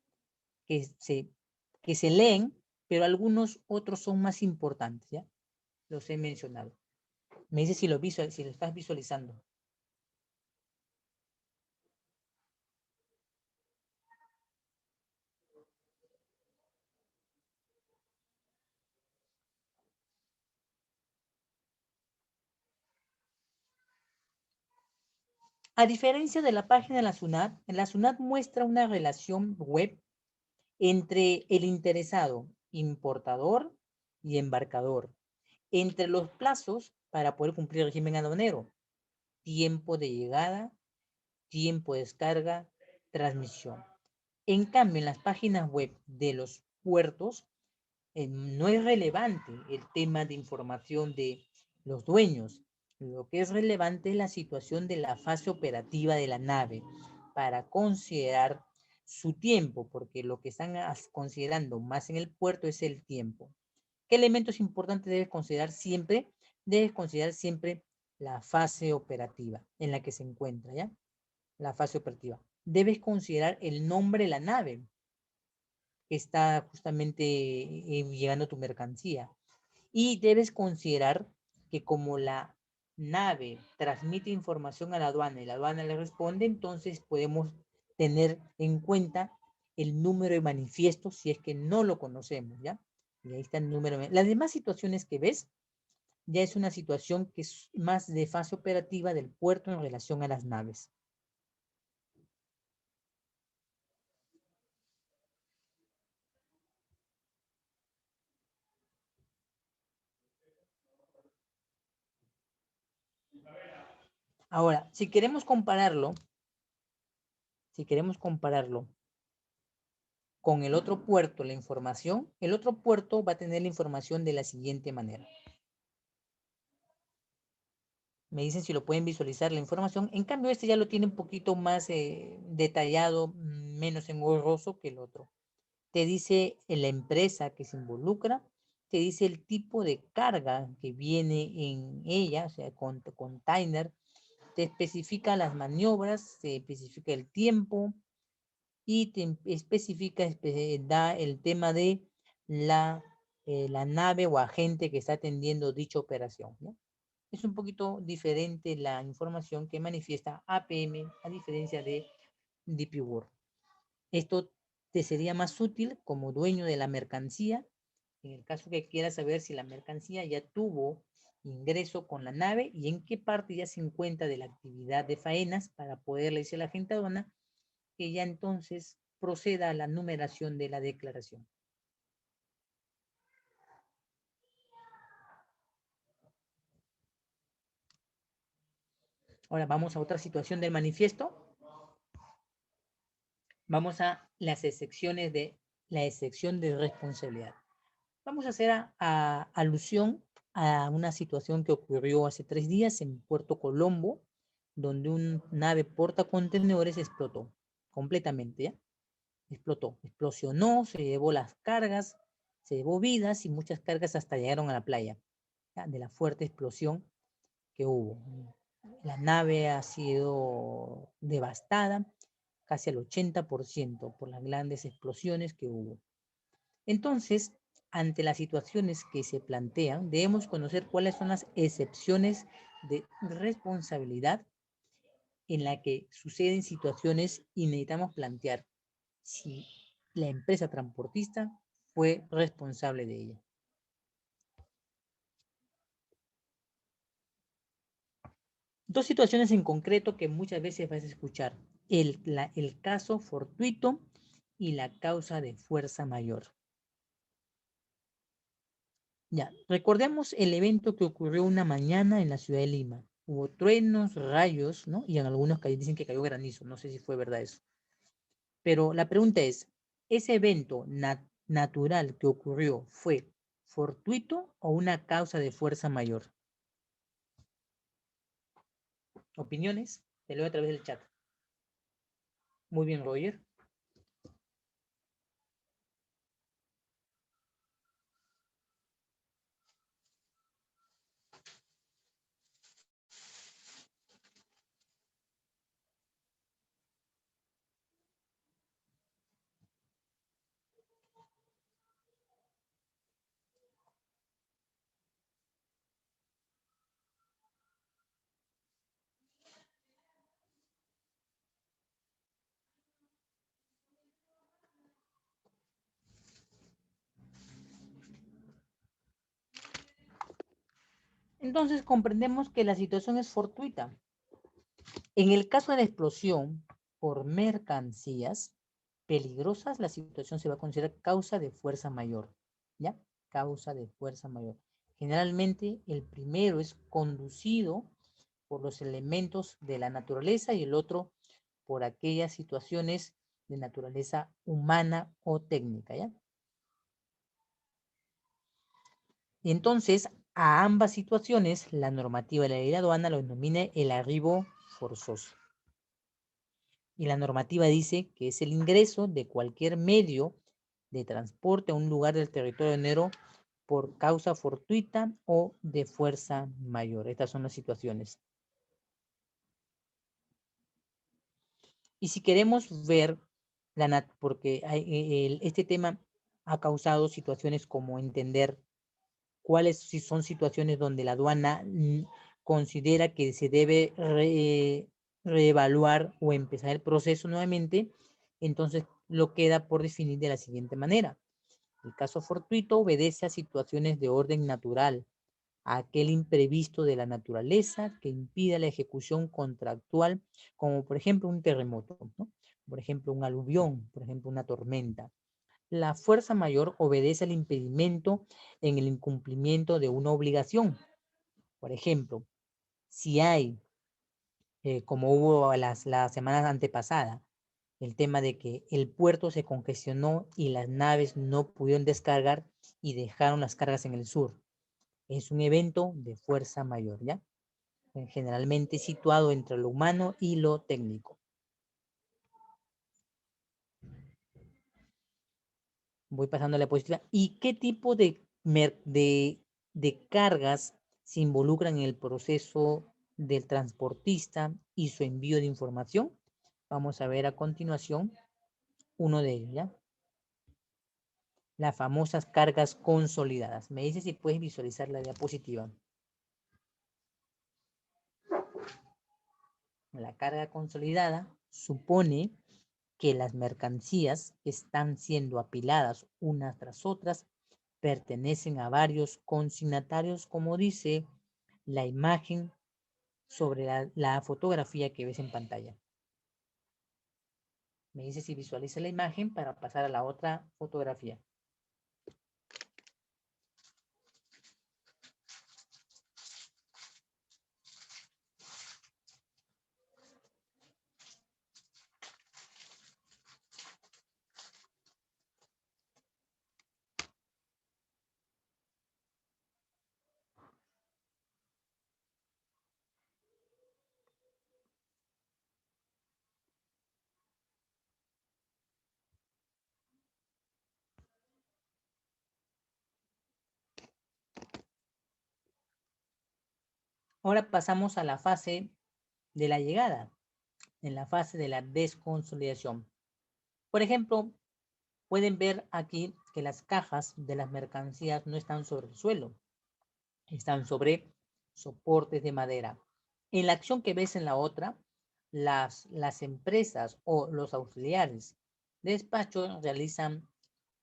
que se leen, pero algunos otros son más importantes, ¿ya? Los he mencionado. Me dice si lo estás visualizando. A diferencia de la página de la SUNAT, en la SUNAT muestra una relación web entre el interesado, importador y embarcador, entre los plazos para poder cumplir el régimen aduanero, tiempo de llegada, tiempo de descarga, transmisión. En cambio, en las páginas web de los puertos, no es relevante el tema de información de los dueños. Lo que es relevante es la situación de la fase operativa de la nave para considerar su tiempo, porque lo que están considerando más en el puerto es el tiempo. ¿Qué elementos importantes debes considerar siempre? Debes considerar siempre la fase operativa en la que se encuentra, ¿ya? La fase operativa. Debes considerar el nombre de la nave que está justamente llegando tu mercancía. Y debes considerar que como la nave transmite información a la aduana y la aduana le responde, entonces podemos tener en cuenta el número de manifiesto si es que no lo conocemos, ¿ya? Y ahí está el número. Las demás situaciones que ves ya es una situación que es más de fase operativa del puerto en relación a las naves. Ahora, si queremos compararlo con el otro puerto, la información, el otro puerto va a tener la información de la siguiente manera. Me dicen si lo pueden visualizar la información. En cambio, este ya lo tiene un poquito más detallado, menos engorroso que el otro. te dice la empresa que se involucra, te dice el tipo de carga que viene en ella, o sea, con container, te especifica las maniobras, te especifica el tiempo y te especifica, da el tema de la nave o agente que está atendiendo dicha operación, ¿no? Es un poquito diferente la información que manifiesta APM a diferencia de DP World. Esto te sería más útil como dueño de la mercancía en el caso que quieras saber si la mercancía ya tuvo ingreso con la nave y en qué parte ya se encuentra de la actividad de faenas para poderle decir a la agente aduana que ya entonces proceda a la numeración de la declaración. Ahora vamos a otra situación del manifiesto. Vamos a las excepciones de la excepción de responsabilidad. Vamos a hacer alusión a una situación que ocurrió hace 3 días en Puerto Colombo, donde una nave portacontenedores explotó completamente, ¿ya? Explotó, explosionó, se llevó las cargas, se llevó vidas y muchas cargas hasta llegaron a la playa, ¿ya? De la fuerte explosión que hubo. La nave ha sido devastada casi al 80% por las grandes explosiones que hubo. Entonces, ante las situaciones que se plantean, debemos conocer cuáles son las excepciones de responsabilidad en la que suceden situaciones y necesitamos plantear si la empresa transportista fue responsable de ella. Dos situaciones en concreto que muchas veces vas a escuchar. El caso fortuito y la causa de fuerza mayor. Ya, recordemos el evento que ocurrió una mañana en la ciudad de Lima. Hubo truenos, rayos, ¿no? Y en algunos dicen que cayó granizo. No sé si fue verdad eso. Pero la pregunta es, ¿ese evento natural que ocurrió fue fortuito o una causa de fuerza mayor? ¿Opiniones? Te leo a través del chat. Muy bien, Roger. Entonces comprendemos que la situación es fortuita. En el caso de la explosión por mercancías peligrosas, la situación se va a considerar causa de fuerza mayor, ¿ya? Causa de fuerza mayor. Generalmente el primero es conducido por los elementos de la naturaleza y el otro por aquellas situaciones de naturaleza humana o técnica, ¿ya? Y entonces, a ambas situaciones, la normativa de la ley de aduana lo denomina el arribo forzoso. Y la normativa dice que es el ingreso de cualquier medio de transporte a un lugar del territorio aduanero por causa fortuita o de fuerza mayor. Estas son las situaciones. Y si queremos ver, porque este tema ha causado situaciones como entender cuáles si son situaciones donde la aduana considera que se debe reevaluar o empezar el proceso nuevamente, entonces lo queda por definir de la siguiente manera. El caso fortuito obedece a situaciones de orden natural, a aquel imprevisto de la naturaleza que impida la ejecución contractual, como por ejemplo un terremoto, ¿no? Por ejemplo un aluvión, por ejemplo una tormenta. La fuerza mayor obedece al impedimento en el incumplimiento de una obligación. Por ejemplo, si hay, como hubo la semana antepasada, el tema de que el puerto se congestionó y las naves no pudieron descargar y dejaron las cargas en el sur. Es un evento de fuerza mayor, ¿ya? Generalmente situado entre lo humano y lo técnico. Voy pasando a la diapositiva. ¿Y qué tipo de cargas se involucran en el proceso del transportista y su envío de información? Vamos a ver a continuación uno de ellos, ¿ya? Las famosas cargas consolidadas. Me dice si puedes visualizar la diapositiva. La carga consolidada supone que las mercancías están siendo apiladas unas tras otras, pertenecen a varios consignatarios, como dice la imagen sobre la fotografía que ves en pantalla. Me dice si visualiza la imagen para pasar a la otra fotografía. Ahora pasamos a la fase de la llegada, en la fase de la desconsolidación. Por ejemplo, pueden ver aquí que las cajas de las mercancías no están sobre el suelo, están sobre soportes de madera. En la acción que ves en la otra, las empresas o los auxiliares de despacho realizan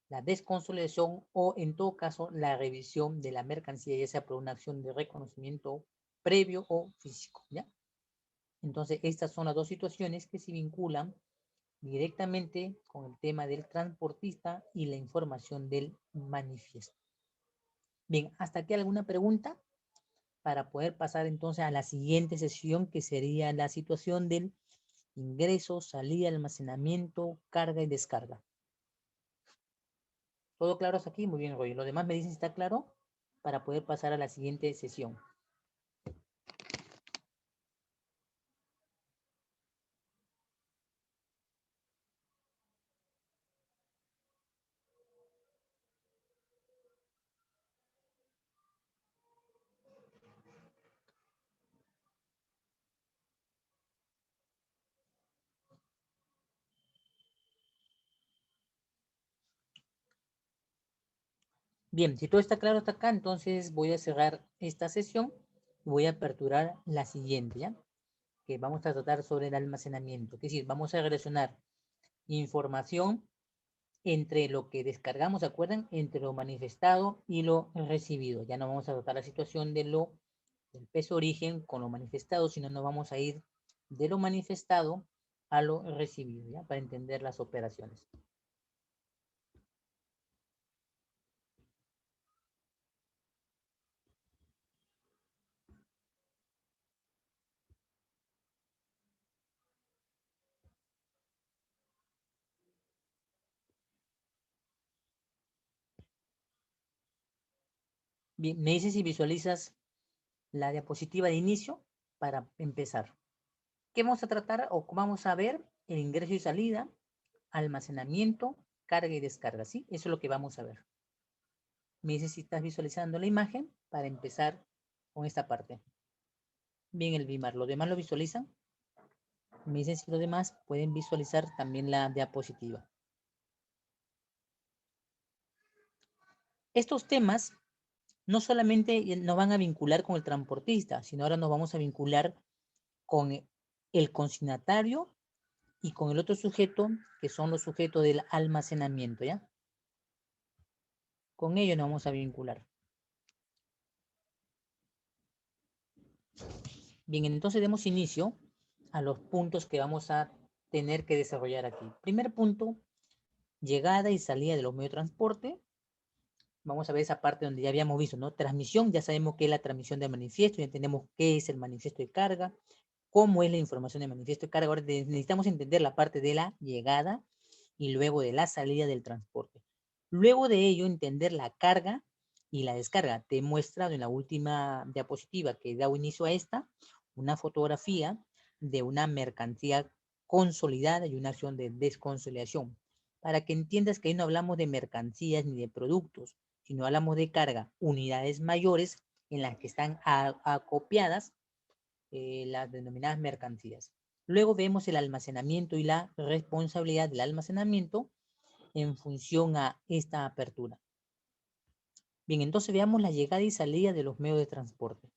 la desconsolidación o en todo caso la revisión de la mercancía, ya sea por una acción de reconocimiento previo o físico, ¿ya? Entonces, estas son las dos situaciones que se vinculan directamente con el tema del transportista y la información del manifiesto. Bien, ¿hasta aquí alguna pregunta? Para poder pasar entonces a la siguiente sesión, que sería la situación del ingreso, salida, almacenamiento, carga y descarga. ¿Todo claro hasta aquí? Muy bien, Roy. Lo demás me dicen si está claro para poder pasar a la siguiente sesión. Bien, si todo está claro hasta acá, entonces voy a cerrar esta sesión y voy a aperturar la siguiente, ¿ya? Que vamos a tratar sobre el almacenamiento. Es decir, vamos a relacionar información entre lo que descargamos, ¿se acuerdan? Entre lo manifestado y lo recibido. Ya no vamos a tratar la situación del peso origen con lo manifestado, sino nos vamos a ir de lo manifestado a lo recibido, ¿ya? Para entender las operaciones. Bien, me dices si visualizas la diapositiva de inicio para empezar. ¿Qué vamos a tratar o vamos a ver? El ingreso y salida, almacenamiento, carga y descarga, ¿sí? Eso es lo que vamos a ver. Me dices si estás visualizando la imagen para empezar con esta parte. Bien, el BIMAR. ¿Los demás lo visualizan? Me dicen si los demás pueden visualizar también la diapositiva. Estos temas no solamente nos van a vincular con el transportista, sino ahora nos vamos a vincular con el consignatario y con el otro sujeto, que son los sujetos del almacenamiento, ¿ya? Con ellos nos vamos a vincular. Bien, entonces demos inicio a los puntos que vamos a tener que desarrollar aquí. Primer punto, llegada y salida de los medios de transporte. Vamos a ver esa parte donde ya habíamos visto, ¿no? Transmisión, ya sabemos qué es la transmisión de manifiesto, ya entendemos qué es el manifiesto de carga, cómo es la información de manifiesto de carga. Ahora necesitamos entender la parte de la llegada y luego de la salida del transporte. Luego de ello, entender la carga y la descarga. Te he mostrado en la última diapositiva que da inicio a esta, una fotografía de una mercancía consolidada y una acción de desconsolidación, para que entiendas que ahí no hablamos de mercancías ni de productos, sino hablamos de carga, unidades mayores en las que están acopiadas las denominadas mercancías. Luego vemos el almacenamiento y la responsabilidad del almacenamiento en función a esta apertura. Bien, entonces veamos la llegada y salida de los medios de transporte.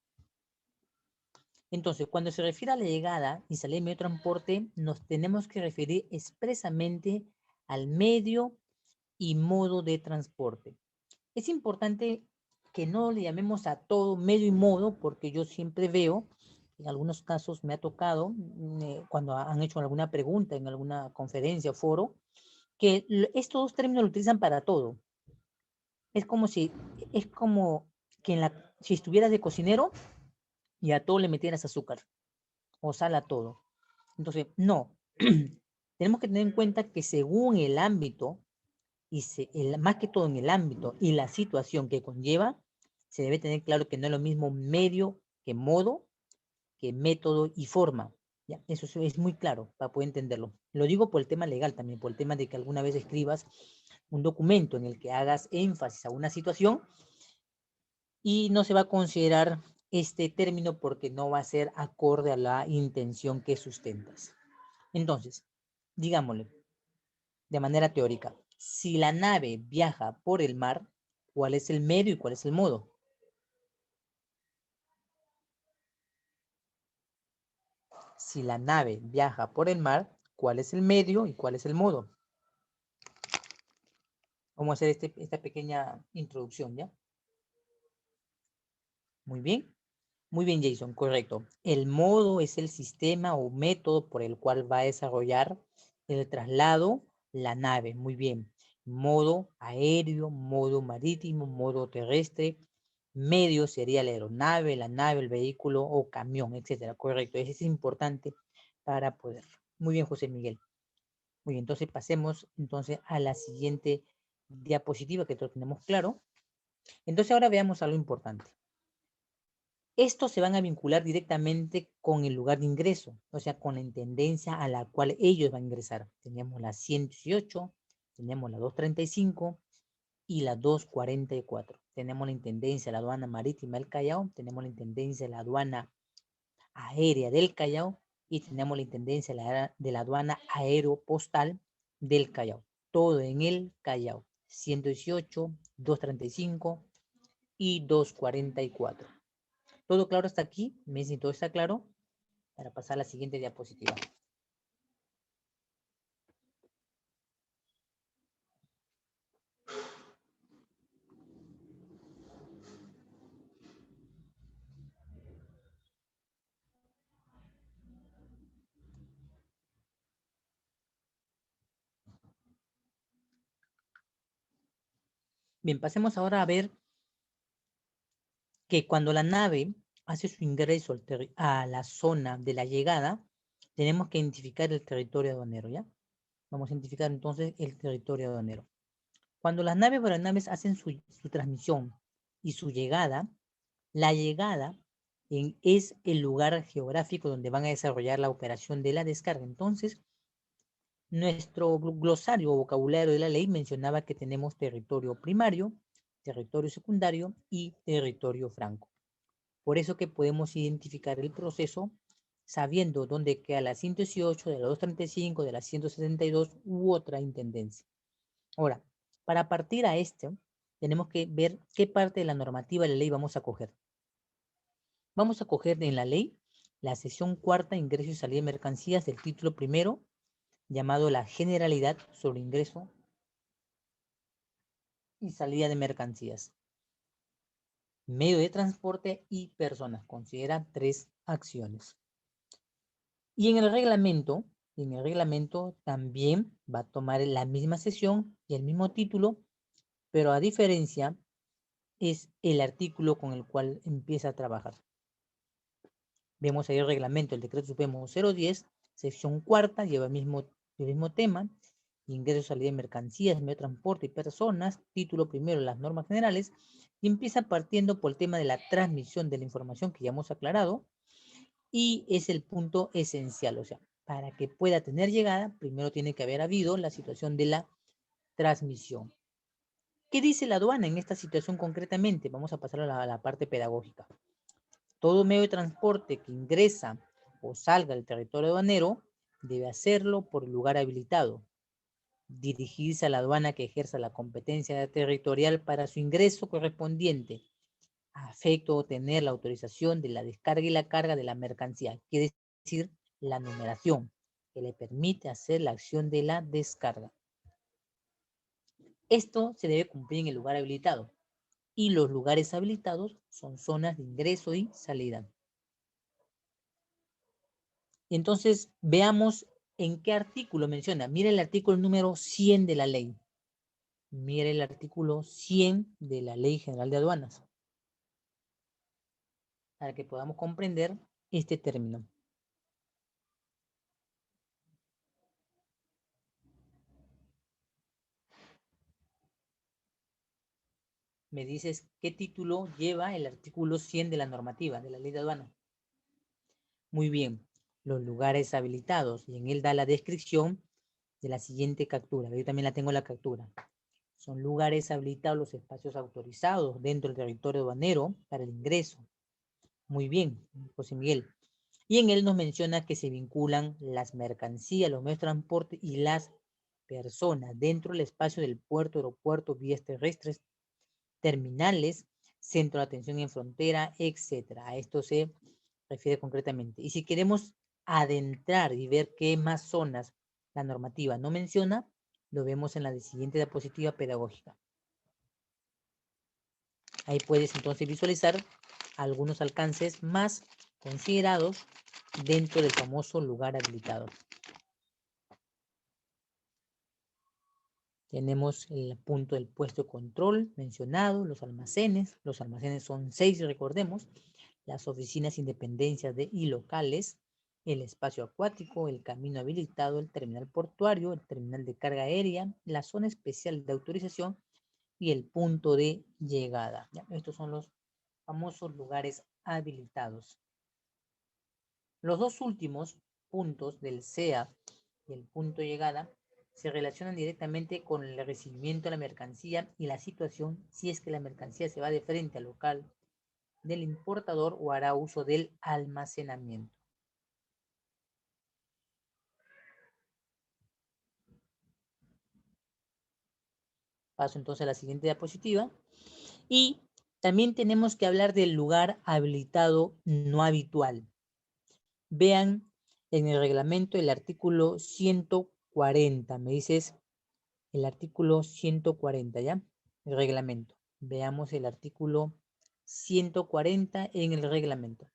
Entonces, cuando se refiere a la llegada y salida de medio de transporte, nos tenemos que referir expresamente al medio y modo de transporte. Es importante que no le llamemos a todo medio y modo, porque yo siempre veo, en algunos casos me ha tocado, cuando han hecho alguna pregunta en alguna conferencia o foro, que estos dos términos lo utilizan para todo. Es como si que si estuvieras de cocinero y a todo le metieras azúcar o sal a todo. Entonces, no. Tenemos que tener en cuenta que según el ámbito, más que todo en el ámbito y la situación que conlleva, se debe tener claro que no es lo mismo medio que modo, que método y forma. ¿Ya? Eso es muy claro para poder entenderlo. Lo digo por el tema legal también, por el tema de que alguna vez escribas un documento en el que hagas énfasis a una situación y no se va a considerar este término porque no va a ser acorde a la intención que sustentas. Entonces, digámosle de manera teórica, si la nave viaja por el mar, ¿cuál es el medio y cuál es el modo? Si la nave viaja por el mar, ¿cuál es el medio y cuál es el modo? Vamos a hacer esta pequeña introducción, ¿ya? Muy bien. Muy bien, Jason, correcto. El modo es el sistema o método por el cual va a desarrollar el traslado la nave. Muy bien. Modo aéreo, modo marítimo, modo terrestre. Medio sería la aeronave, la nave, el vehículo o camión, etcétera. Correcto. Eso es importante para poder. Muy bien, José Miguel. Muy bien, entonces pasemos entonces a la siguiente diapositiva que todos tenemos claro. Entonces ahora veamos algo importante. Estos se van a vincular directamente con el lugar de ingreso, o sea, con la intendencia a la cual ellos van a ingresar. Tenemos la 118, tenemos la 235 y la 244. Tenemos la intendencia de la aduana marítima del Callao, tenemos la intendencia de la aduana aérea del Callao y tenemos la intendencia de la aduana aeropostal del Callao. Todo en el Callao. 118, 235 y 244. ¿Todo claro hasta aquí? ¿Me dicen todo está claro? Para pasar a la siguiente diapositiva. Bien, pasemos ahora a ver que cuando la nave hace su ingreso a la zona de la llegada, tenemos que identificar el territorio aduanero, ¿ya? Vamos a identificar entonces el territorio aduanero. Cuando las naves o aeronaves hacen su transmisión y su llegada, la llegada es el lugar geográfico donde van a desarrollar la operación de la descarga. Entonces, nuestro glosario o vocabulario de la ley mencionaba que tenemos territorio primario, territorio secundario y territorio franco. Por eso que podemos identificar el proceso sabiendo dónde queda la 118, de la 235, de la 172 u otra intendencia. Ahora, para partir a esto, tenemos que ver qué parte de la normativa de la ley vamos a coger. Vamos a coger en la ley la sección cuarta, ingreso y salida de mercancías del título primero, llamado la generalidad sobre ingreso y salida de mercancías. Medio de transporte y personas. Considera 3 acciones. Y en el reglamento también va a tomar la misma sección y el mismo título, pero a diferencia es el artículo con el cual empieza a trabajar. Vemos ahí el reglamento, el decreto supremo 010, sección cuarta, lleva el mismo tema, ingreso, salida de mercancías, medio de transporte y personas, título primero, las normas generales, y empieza partiendo por el tema de la transmisión de la información que ya hemos aclarado, y es el punto esencial, o sea, para que pueda tener llegada, primero tiene que haber habido la situación de la transmisión. ¿Qué dice la aduana en esta situación concretamente? Vamos a pasar a la parte pedagógica. Todo medio de transporte que ingresa o salga del territorio aduanero debe hacerlo por el lugar habilitado. Dirigirse a la aduana que ejerza la competencia territorial para su ingreso correspondiente, a efecto de obtener la autorización de la descarga y la carga de la mercancía, quiere decir la numeración, que le permite hacer la acción de la descarga. Esto se debe cumplir en el lugar habilitado, y los lugares habilitados son zonas de ingreso y salida. Entonces, veamos en qué artículo menciona. Mire el artículo número 100 de la ley. Mire el artículo 100 de la Ley General de Aduanas, para que podamos comprender este término. Me dices qué título lleva el artículo 100 de la normativa, de la Ley de Aduanas. Muy bien, los lugares habilitados, y en él da la descripción de la siguiente captura. Yo también la tengo la captura. Son lugares habilitados los espacios autorizados dentro del territorio aduanero para el ingreso. Muy bien, José Miguel. Y en él nos menciona que se vinculan las mercancías, los medios de transporte y las personas dentro del espacio del puerto, aeropuerto, vías terrestres, terminales, centro de atención en frontera, etcétera. A esto se refiere concretamente. Y si queremos adentrar y ver qué más zonas la normativa no menciona, lo vemos en la siguiente diapositiva pedagógica. Ahí puedes entonces visualizar algunos alcances más considerados dentro del famoso lugar habilitado. Tenemos el punto del puesto de control mencionado, los almacenes. Los almacenes son 6, recordemos. Las oficinas independencias y locales, el espacio acuático, el camino habilitado, el terminal portuario, el terminal de carga aérea, la zona especial de autorización y el punto de llegada. ¿Ya? Estos son los famosos lugares habilitados. Los dos últimos puntos del SEA y el punto de llegada se relacionan directamente con el recibimiento de la mercancía y la situación si es que la mercancía se va de frente al local del importador o hará uso del almacenamiento. Paso entonces a la siguiente diapositiva. Y también tenemos que hablar del lugar habilitado no habitual. Vean en el reglamento el artículo 140. Me dices el artículo 140, ¿ya? El reglamento. Veamos el artículo 140 en el reglamento.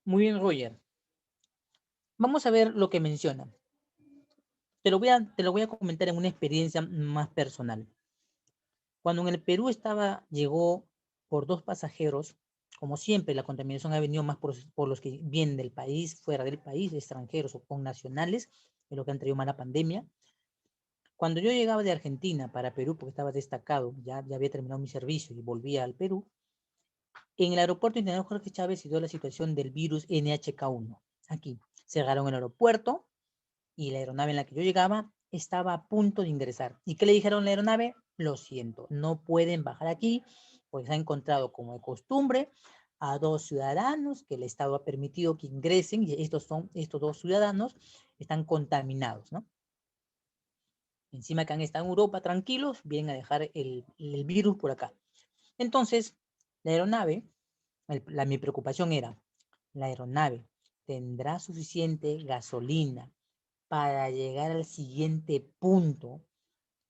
Muy bien, Roger. Vamos a ver lo que menciona. Te lo voy a comentar en una experiencia más personal. Cuando en el Perú llegó por 2 pasajeros, como siempre, la contaminación ha venido más por los que vienen del país, fuera del país, extranjeros o con nacionales, es lo que han traído más la pandemia. Cuando yo llegaba de Argentina para Perú, porque estaba destacado, ya había terminado mi servicio y volvía al Perú, en el aeropuerto internacional Jorge Chávez se dio la situación del virus NHK1. Aquí cerraron el aeropuerto y la aeronave en la que yo llegaba estaba a punto de ingresar. ¿Y qué le dijeron a la aeronave? Lo siento, no pueden bajar aquí porque se ha encontrado como de costumbre a 2 ciudadanos que el Estado ha permitido que ingresen y estos 2 ciudadanos están contaminados, ¿no? Encima que han estado en Europa tranquilos, vienen a dejar el virus por acá. Entonces, la aeronave, mi preocupación era, la aeronave tendrá suficiente gasolina para llegar al siguiente punto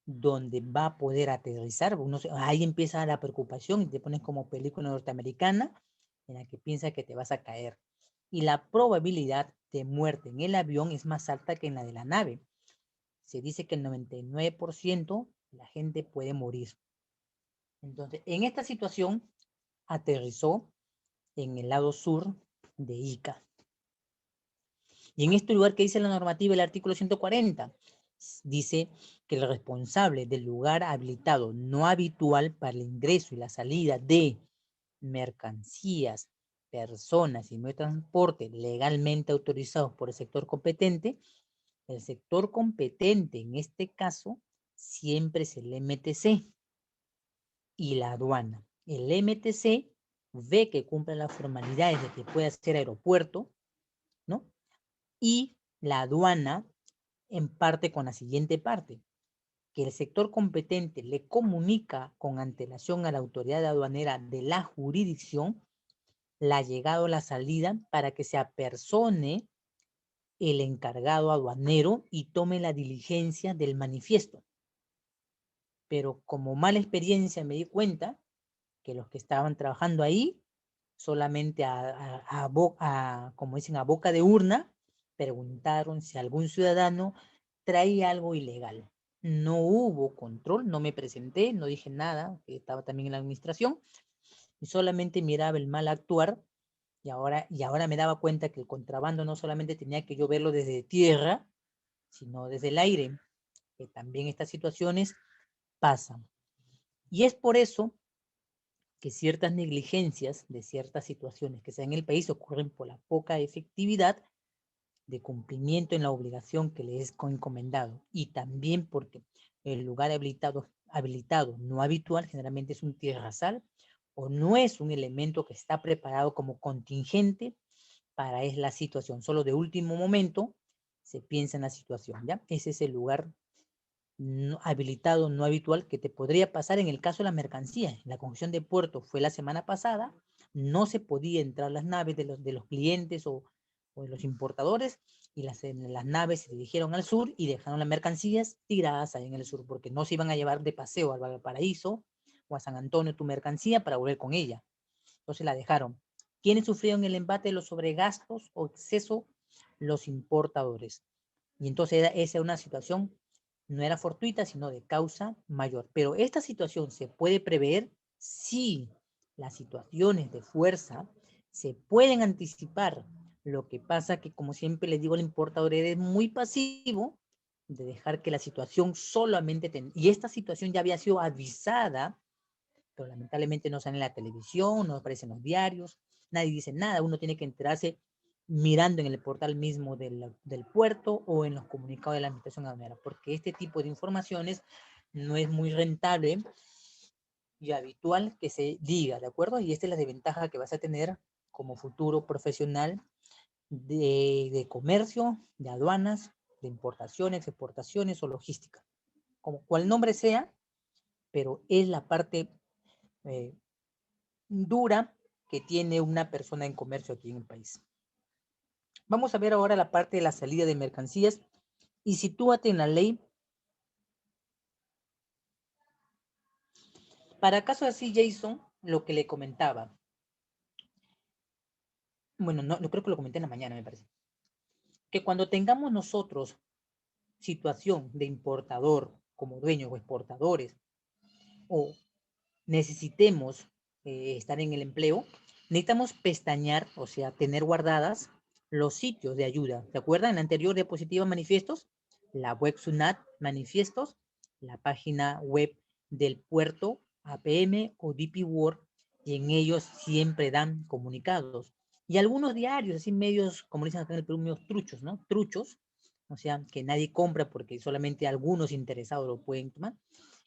donde va a poder aterrizar. Ahí empieza la preocupación y te pones como película norteamericana en la que piensas que te vas a caer. Y la probabilidad de muerte en el avión es más alta que en la de la nave. Se dice que el 99% la gente puede morir. Entonces, en esta situación, aterrizó en el lado sur de Ica. Y en este lugar que dice la normativa, el artículo 140, dice que el responsable del lugar habilitado no habitual para el ingreso y la salida de mercancías, personas y medios de transporte legalmente autorizados por el sector competente, el sector competente en este caso siempre es el MTC y la aduana. El MTC ve que cumple las formalidades de que pueda ser aeropuerto, ¿no? Y la aduana en parte con la siguiente parte, que el sector competente le comunica con antelación a la autoridad aduanera de la jurisdicción la llegada o la salida para que se apersone el encargado aduanero y tome la diligencia del manifiesto. Pero como mala experiencia me di cuenta que los que estaban trabajando ahí solamente como dicen, a boca de urna, preguntaron si algún ciudadano traía algo ilegal. No hubo control, no me presenté, no dije nada, que estaba también en la administración, y solamente miraba el mal actuar, y ahora me daba cuenta que el contrabando no solamente tenía que yo verlo desde tierra, sino desde el aire, que también estas situaciones pasan. Y es por eso que ciertas negligencias de ciertas situaciones que se dan en el país ocurren por la poca efectividad de cumplimiento en la obligación que le es encomendado, y también porque el lugar habilitado no habitual generalmente es un tierrazal o no es un elemento que está preparado como contingente para la situación. Solo de último momento se piensa en la situación, ¿ya? Ese es el lugar no habilitado, no habitual, que te podría pasar en el caso de la mercancía. La congestión de puerto fue la semana pasada, no se podía entrar las naves de los clientes o de los importadores, y las naves se dirigieron al sur y dejaron las mercancías tiradas ahí en el sur, porque no se iban a llevar de paseo al Valparaíso o a San Antonio tu mercancía para volver con ella. Entonces la dejaron. ¿Quiénes sufrieron el embate de los sobregastos o exceso? Los importadores. Y entonces esa es una situación, no era fortuita, sino de causa mayor. Pero esta situación se puede prever si las situaciones de fuerza se pueden anticipar. Lo que pasa que, como siempre les digo al importador, es muy pasivo de dejar que la situación solamente... Y esta situación ya había sido avisada, pero lamentablemente no sale en la televisión, no aparece en los diarios, nadie dice nada, uno tiene que enterarse mirando en el portal mismo del puerto o en los comunicados de la administración aduanera, porque este tipo de informaciones no es muy rentable y habitual que se diga, ¿de acuerdo? Y esta es la desventaja que vas a tener como futuro profesional de comercio, de aduanas, de importaciones, exportaciones o logística, como cual nombre sea, pero es la parte eh, dura que tiene una persona en comercio aquí en el país. Vamos a ver ahora la parte de la salida de mercancías y sitúate en la ley. Para caso así, Jason, lo que le comentaba, bueno, no creo que lo comenté en la mañana, me parece, que cuando tengamos nosotros situación de importador como dueño o exportadores, o necesitemos estar en el empleo, necesitamos pestañear, o sea, tener guardadas los sitios de ayuda. ¿Se acuerdan? En la anterior diapositiva manifiestos, la web SUNAT manifiestos, la página web del puerto APM o DP World, y en ellos siempre dan comunicados. Y algunos diarios, así medios, como dicen acá en el Perú, medios truchos, ¿no? Truchos, o sea, que nadie compra porque solamente algunos interesados lo pueden tomar.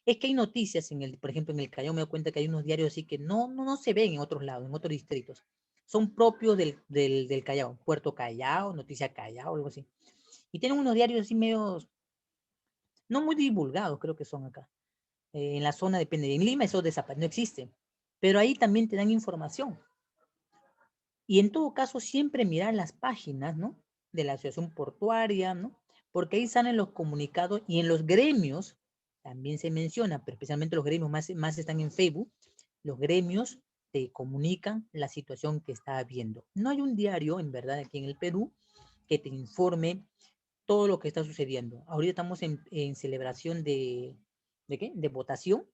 Es que hay noticias, por ejemplo, en el Callao me doy cuenta que hay unos diarios así que no se ven en otros lados, en otros distritos. Son propios del Callao, Puerto Callao, Noticia Callao, algo así. Y tienen unos diarios así medios, no muy divulgados, creo que son acá. En la zona depende. En Lima eso desaparece, no existe. Pero ahí también te dan información. Y en todo caso, siempre mirar las páginas, ¿no? De la asociación portuaria, ¿no? Porque ahí salen los comunicados y en los gremios también se menciona, pero especialmente los gremios más están en Facebook, los gremios te comunican la situación que está habiendo. No hay un diario, en verdad, aquí en el Perú, que te informe todo lo que está sucediendo. Ahorita estamos en celebración ¿de qué? De votación,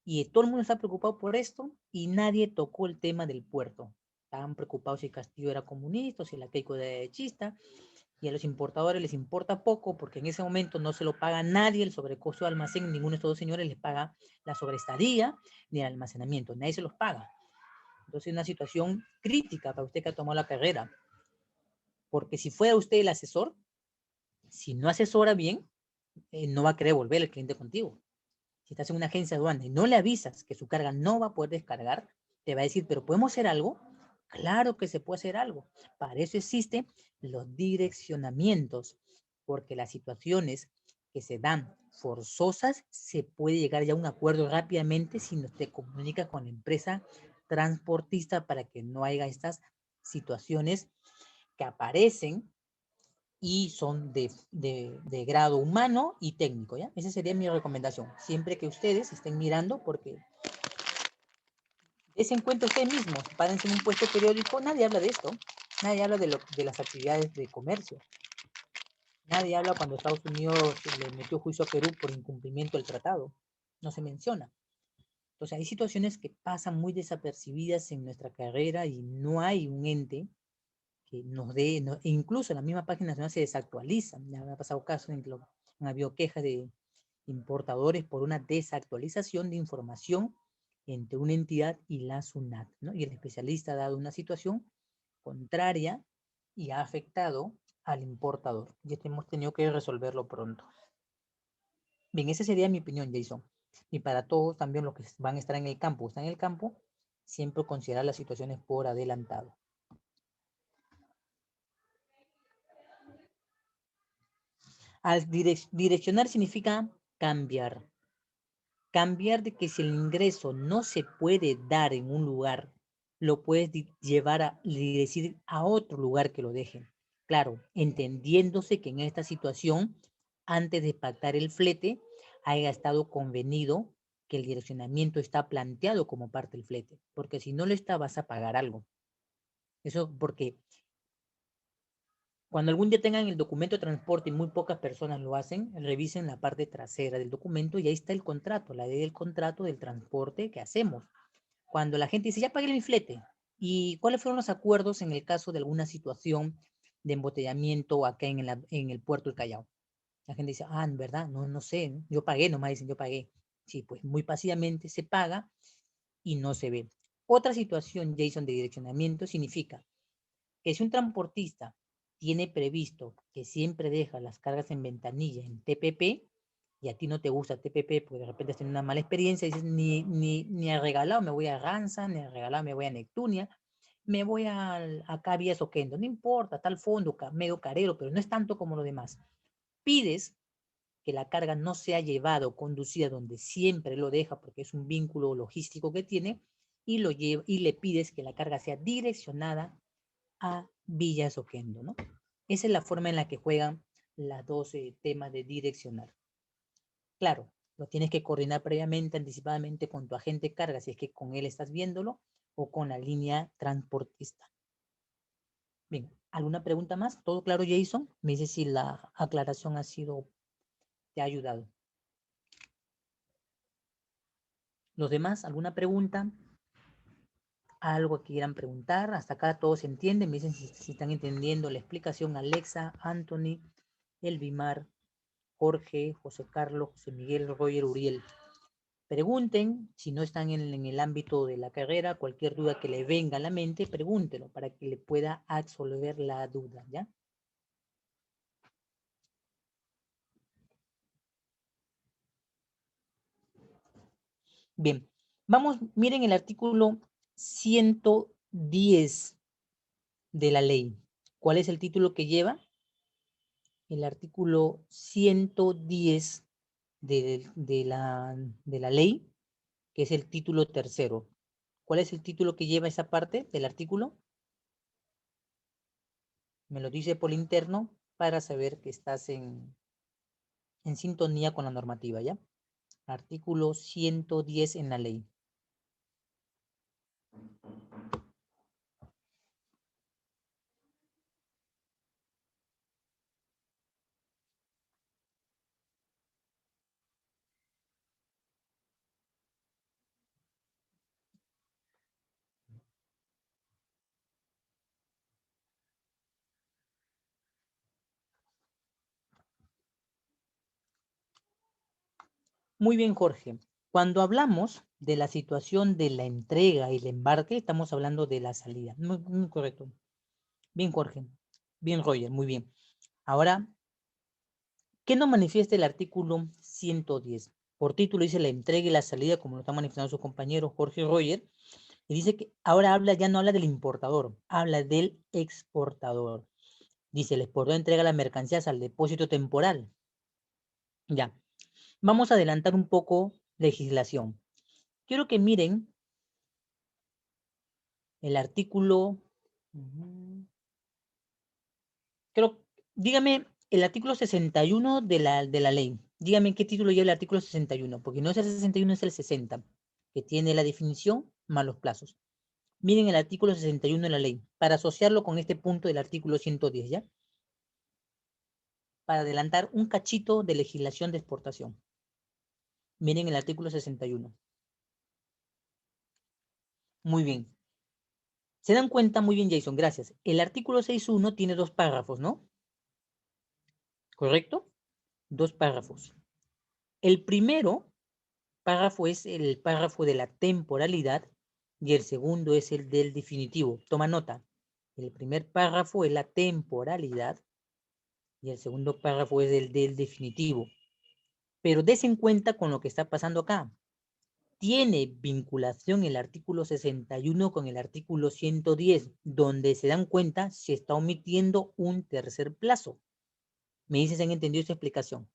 y todo el mundo está preocupado por esto y nadie tocó el tema del puerto. Estaban preocupados si Castillo era comunista o si la Keiko era derechista, y a los importadores les importa poco porque en ese momento no se lo paga nadie el sobrecosto de almacén, ninguno de estos dos señores les paga la sobreestadía ni el almacenamiento, nadie se los paga. Entonces es una situación crítica para usted que ha tomado la carrera, porque si fuera usted el asesor, si no asesora bien, no va a querer volver el cliente contigo. Si estás en una agencia de aduana y no le avisas que su carga no va a poder descargar, te va a decir, pero ¿podemos hacer algo? Claro que se puede hacer algo. Para eso existen los direccionamientos, porque las situaciones que se dan forzosas, se puede llegar ya a un acuerdo rápidamente si no te comunicas con la empresa transportista para que no haya estas situaciones que aparecen y son de grado humano y técnico, ¿ya? Esa sería mi recomendación. Siempre que ustedes estén mirando, porque ese encuentro ustedes mismos, párense en un puesto periódico, nadie habla de esto, nadie habla de las actividades de comercio, nadie habla cuando Estados Unidos le metió juicio a Perú por incumplimiento del tratado, no se menciona. Entonces hay situaciones que pasan muy desapercibidas en nuestra carrera y no hay un ente que nos dé, no, e incluso la misma página nacional se desactualiza. Me ha pasado casos en que han habido quejas de importadores por una desactualización de información entre una entidad y la SUNAT, ¿no? Y el especialista ha dado una situación contraria y ha afectado al importador. Y esto hemos tenido que resolverlo pronto. Bien, esa sería mi opinión, Jason. Y para todos también los que van a estar en el campo, están en el campo, siempre considerar las situaciones por adelantado. Direccionar significa cambiar. Cambiar de que si el ingreso no se puede dar en un lugar, lo puedes llevar y decir a otro lugar que lo dejen. Claro, entendiéndose que en esta situación, antes de pactar el flete, haya estado convenido que el direccionamiento está planteado como parte del flete, porque si no lo está, vas a pagar algo. Eso porque cuando algún día tengan el documento de transporte y muy pocas personas lo hacen, revisen la parte trasera del documento y ahí está el contrato, la ley del contrato del transporte que hacemos. Cuando la gente dice, ya pagué mi flete, ¿y cuáles fueron los acuerdos en el caso de alguna situación de embotellamiento acá en el puerto del Callao? La gente dice, en verdad, no sé, yo pagué, nomás dicen, yo pagué. Sí, pues muy pasivamente se paga y no se ve. Otra situación, Jason, de direccionamiento significa que si un transportista tiene previsto que siempre deja las cargas en ventanilla en TPP y a ti no te gusta TPP porque de repente has tenido una mala experiencia, dices, ni a regalado me voy a Ranza, ni a regalado me voy a Neptunia, me voy acá vía Soquendo, no importa, está al fondo, medio carero, pero no es tanto como lo demás. Pides que la carga no sea llevada o conducida donde siempre lo deja porque es un vínculo logístico que tiene y, y le pides que la carga sea direccionada a Villa Soquendo, ¿no? Esa es la forma en la que juegan las dos temas de direccionar. Claro, lo tienes que coordinar previamente, anticipadamente con tu agente de carga, si es que con él estás viéndolo, o con la línea transportista. Bien, ¿alguna pregunta más? ¿Todo claro, Jason? Me dice si la aclaración te ha ayudado. ¿Los demás, alguna pregunta? ¿Algo que quieran preguntar? Hasta acá todos entienden, me dicen si están entendiendo la explicación. Alexa, Anthony, Elvimar, Jorge, José Carlos, José Miguel, Roger, Uriel. Pregunten, si no están en el ámbito de la carrera, cualquier duda que le venga a la mente, pregúntelo para que le pueda absolver la duda, ¿ya? Bien, vamos, miren el artículo 110 de la ley. ¿Cuál es el título que lleva? El artículo 110 de la ley, que es el título tercero. ¿Cuál es el título que lleva esa parte del artículo? Me lo dice por interno para saber que estás en sintonía con la normativa, ¿ya? Artículo 110 en la ley. Muy bien, Jorge. Cuando hablamos de la situación de la entrega y el embarque, estamos hablando de la salida. Muy, muy correcto. Bien, Jorge. Bien, Roger. Muy bien. Ahora, ¿qué nos manifiesta el artículo 110? Por título dice la entrega y la salida, como lo están manifestando sus compañeros Jorge y Roger. Y dice que ahora ya no habla del importador, habla del exportador. Dice, el exportador entrega las mercancías al depósito temporal. Ya. Vamos a adelantar un poco legislación. Quiero que miren el artículo, dígame el artículo 61 de la ley. Dígame qué título lleva el artículo 61, porque no es el 61, es el 60, que tiene la definición más los plazos. Miren el artículo 61 de la ley, para asociarlo con este punto del artículo 110, ¿ya? Para adelantar un cachito de legislación de exportación. Miren el artículo 61. Muy bien. ¿Se dan cuenta? Muy bien, Jason, gracias. El artículo 6.1 tiene dos párrafos, ¿no? ¿Correcto? Dos párrafos. El primero párrafo es el párrafo de la temporalidad y el segundo es el del definitivo. Toma nota. El primer párrafo es la temporalidad y el segundo párrafo es el del definitivo. Pero des en cuenta con lo que está pasando acá. Tiene vinculación el artículo 61 con el artículo 110, donde se dan cuenta se está omitiendo un tercer plazo. ¿Me dices si han entendido esta explicación?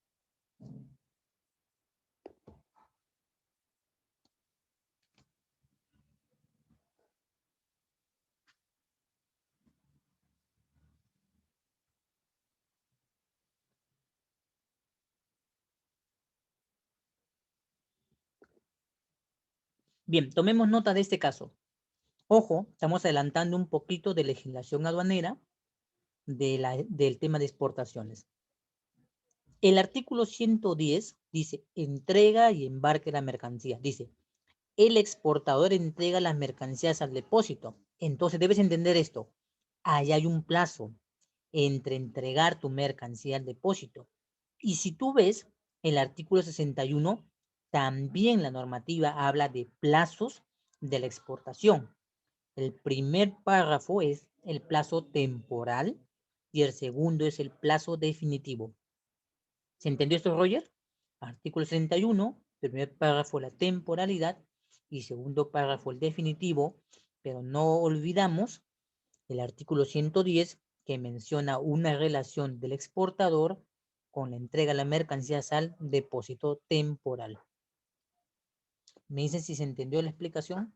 Bien, tomemos nota de este caso. Ojo, estamos adelantando un poquito de legislación aduanera del tema de exportaciones. El artículo 110 dice, entrega y embarque la mercancía. Dice, el exportador entrega las mercancías al depósito. Entonces debes entender esto. Ahí hay un plazo entre entregar tu mercancía al depósito. Y si tú ves el artículo 61, también la normativa habla de plazos de la exportación. El primer párrafo es el plazo temporal y el segundo es el plazo definitivo. ¿Se entendió esto, Roger? Artículo 61, primer párrafo la temporalidad y segundo párrafo el definitivo, pero no olvidamos el artículo 110 que menciona una relación del exportador con la entrega de la mercancía al depósito temporal. ¿Me dicen si se entendió la explicación?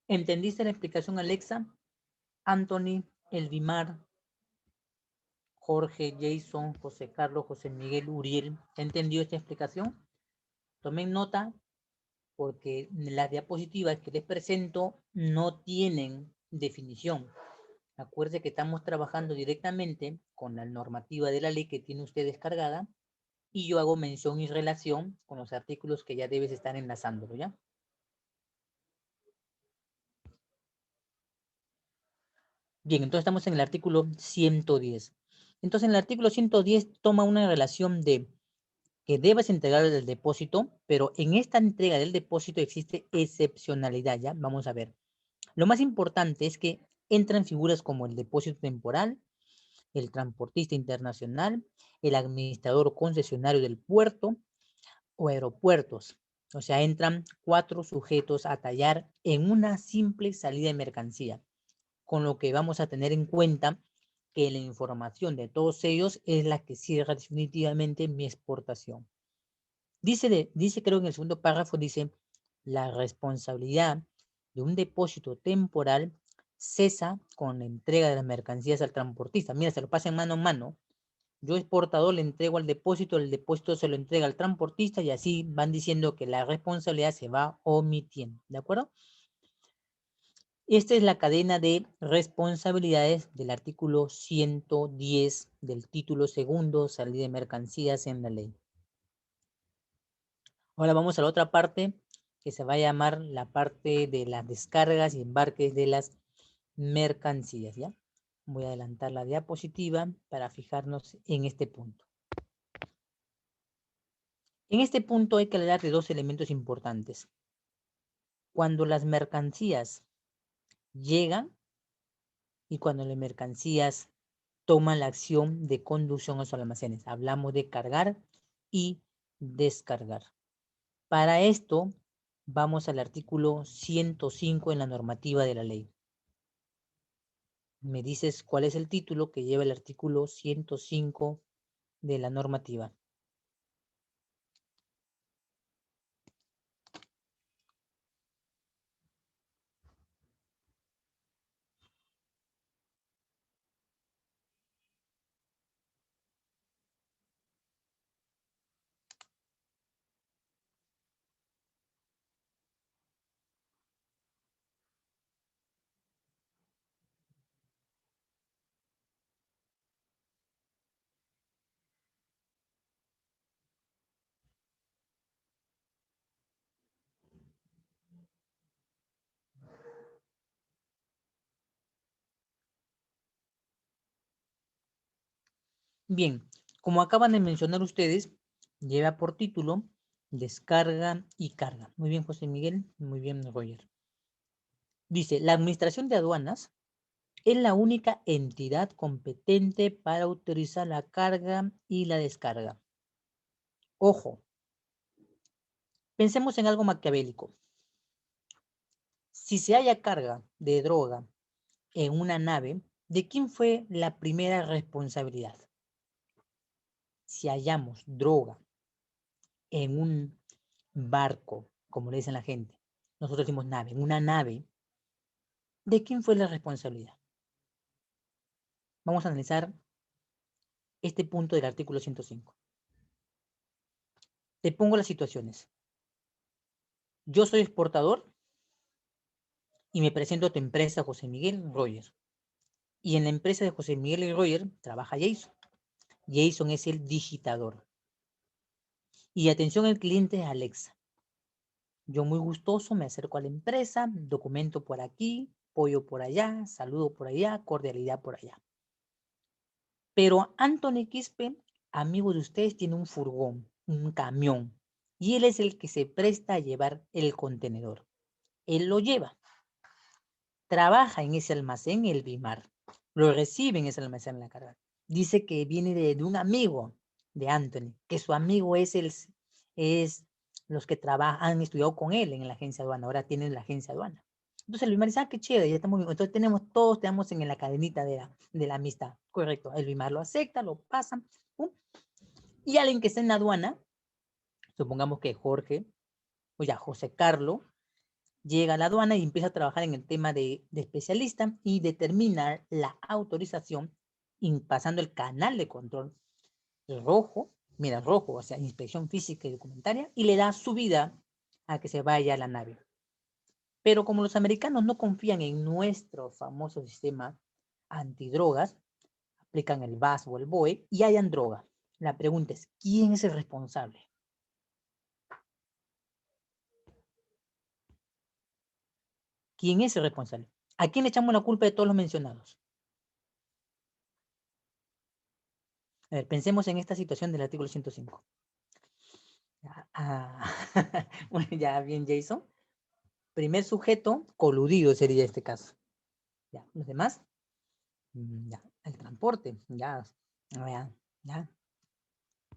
¿Entendiste la explicación, Alexa? Anthony, Elvimar, Jorge, Jason, José Carlos, José Miguel, Uriel. ¿Entendió esta explicación? Tomen nota porque las diapositivas que les presento no tienen definición. Acuérdense que estamos trabajando directamente con la normativa de la ley que tiene usted descargada y yo hago mención y relación con los artículos que ya debes estar enlazándolo, ¿ya? Bien, entonces estamos en el artículo 110. Entonces, en el artículo 110 toma una relación de que debes entregar el depósito, pero en esta entrega del depósito existe excepcionalidad, ¿ya? Vamos a ver. Lo más importante es que entran figuras como el depósito temporal, el transportista internacional, el administrador o concesionario del puerto o aeropuertos. O sea, entran 4 sujetos a tallar en una simple salida de mercancía, con lo que vamos a tener en cuenta que la información de todos ellos es la que cierra definitivamente mi exportación. Dice creo en el segundo párrafo, dice, la responsabilidad de un depósito temporal cesa con la entrega de las mercancías al transportista. Mira, se lo pasan mano a mano. Yo exportador le entrego al depósito, el depósito se lo entrega al transportista y así van diciendo que la responsabilidad se va omitiendo. ¿De acuerdo? Esta es la cadena de responsabilidades del artículo 110 del título segundo, salida de mercancías en la ley. Ahora vamos a la otra parte que se va a llamar la parte de las descargas y embarques de las mercancías, ¿ya? Voy a adelantar la diapositiva para fijarnos en este punto. En este punto hay que hablar de dos elementos importantes. Cuando las mercancías llegan y cuando las mercancías toman la acción de conducción a los almacenes. Hablamos de cargar y descargar. Para esto, vamos al artículo 105 en la normativa de la ley. Me dices cuál es el título que lleva el artículo 105 de la normativa. Bien, como acaban de mencionar ustedes, lleva por título descarga y carga. Muy bien, José Miguel. Muy bien, Roger. Dice, la Administración de Aduanas es la única entidad competente para autorizar la carga y la descarga. Ojo, pensemos en algo maquiavélico. Si se halla carga de droga en una nave, ¿de quién fue la primera responsabilidad? Si hallamos droga en un barco, como le dicen la gente, nosotros decimos nave, en una nave, ¿de quién fue la responsabilidad? Vamos a analizar este punto del artículo 105. Te pongo las situaciones. Yo soy exportador y me presento a tu empresa, José Miguel Roger. Y en la empresa de José Miguel y Roger trabaja Jason. Jason es el digitador. Y atención al cliente es Alexa. Yo muy gustoso me acerco a la empresa, documento por aquí, pollo por allá, saludo por allá, cordialidad por allá. Pero Anthony Quispe, amigo de ustedes, tiene un furgón, un camión, y él es el que se presta a llevar el contenedor. Él lo lleva. Trabaja en ese almacén el Bimar. Lo recibe en ese almacén la carga. Dice que viene de un amigo de Anthony, que su amigo es los que han estudiado con él en la agencia aduana, ahora tienen la agencia aduana. Entonces el Bimar dice, qué chévere, ya estamos bien. Entonces todos tenemos en la cadenita de la amistad. Correcto, el Bimar lo acepta, lo pasa. Y alguien que está en la aduana, supongamos que Jorge, o ya José Carlos, llega a la aduana y empieza a trabajar en el tema de especialista y determina la autorización pasando el canal de control rojo, mira, rojo, o sea, inspección física y documentaria, y le da subida a que se vaya a la nave. Pero como los americanos no confían en nuestro famoso sistema antidrogas, aplican el VAS o el BOE y hayan droga. La pregunta es, ¿quién es el responsable? ¿Quién es el responsable? ¿A quién le echamos la culpa de todos los mencionados? A ver, pensemos en esta situación del artículo 105. Bueno, ya bien, Jason. Primer sujeto, coludido sería este caso. Ya, los demás, ya, el transporte, ya, ya.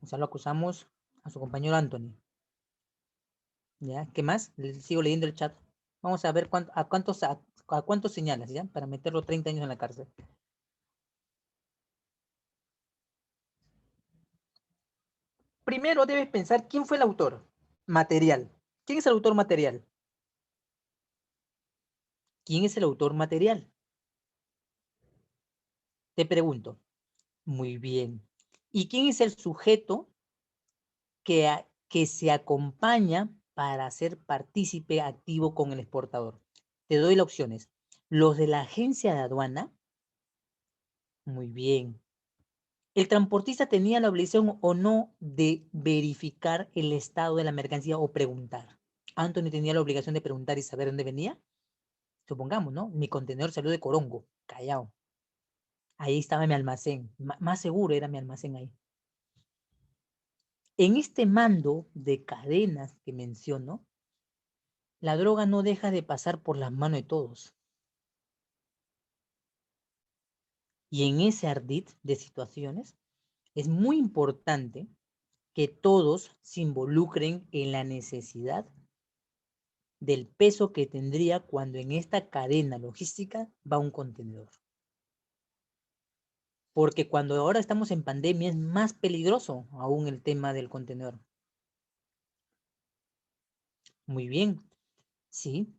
O sea, lo acusamos a su compañero Anthony. ¿Ya? ¿Qué más? Sigo leyendo el chat. Vamos a ver a cuántos señalas, ¿ya? Para meterlo 30 años en la cárcel. primero debes pensar quién fue el autor material. ¿Quién es el autor material? ¿Quién es el autor material? Te pregunto. Muy bien. ¿Y quién es el sujeto que se acompaña para ser partícipe activo con el exportador? Te doy las opciones. Los de la agencia de aduana. Muy bien. ¿El transportista tenía la obligación o no de verificar el estado de la mercancía o preguntar? ¿Anthony tenía la obligación de preguntar y saber dónde venía? Supongamos, ¿no? Mi contenedor salió de Corongo, Callao. Ahí estaba mi almacén. Más seguro era mi almacén ahí. En este mando de cadenas que menciono, la droga no deja de pasar por las manos de todos. Y en ese ardid de situaciones, es muy importante que todos se involucren en la necesidad del peso que tendría cuando en esta cadena logística va un contenedor. Porque cuando ahora estamos en pandemia es más peligroso aún el tema del contenedor. Muy bien, sí.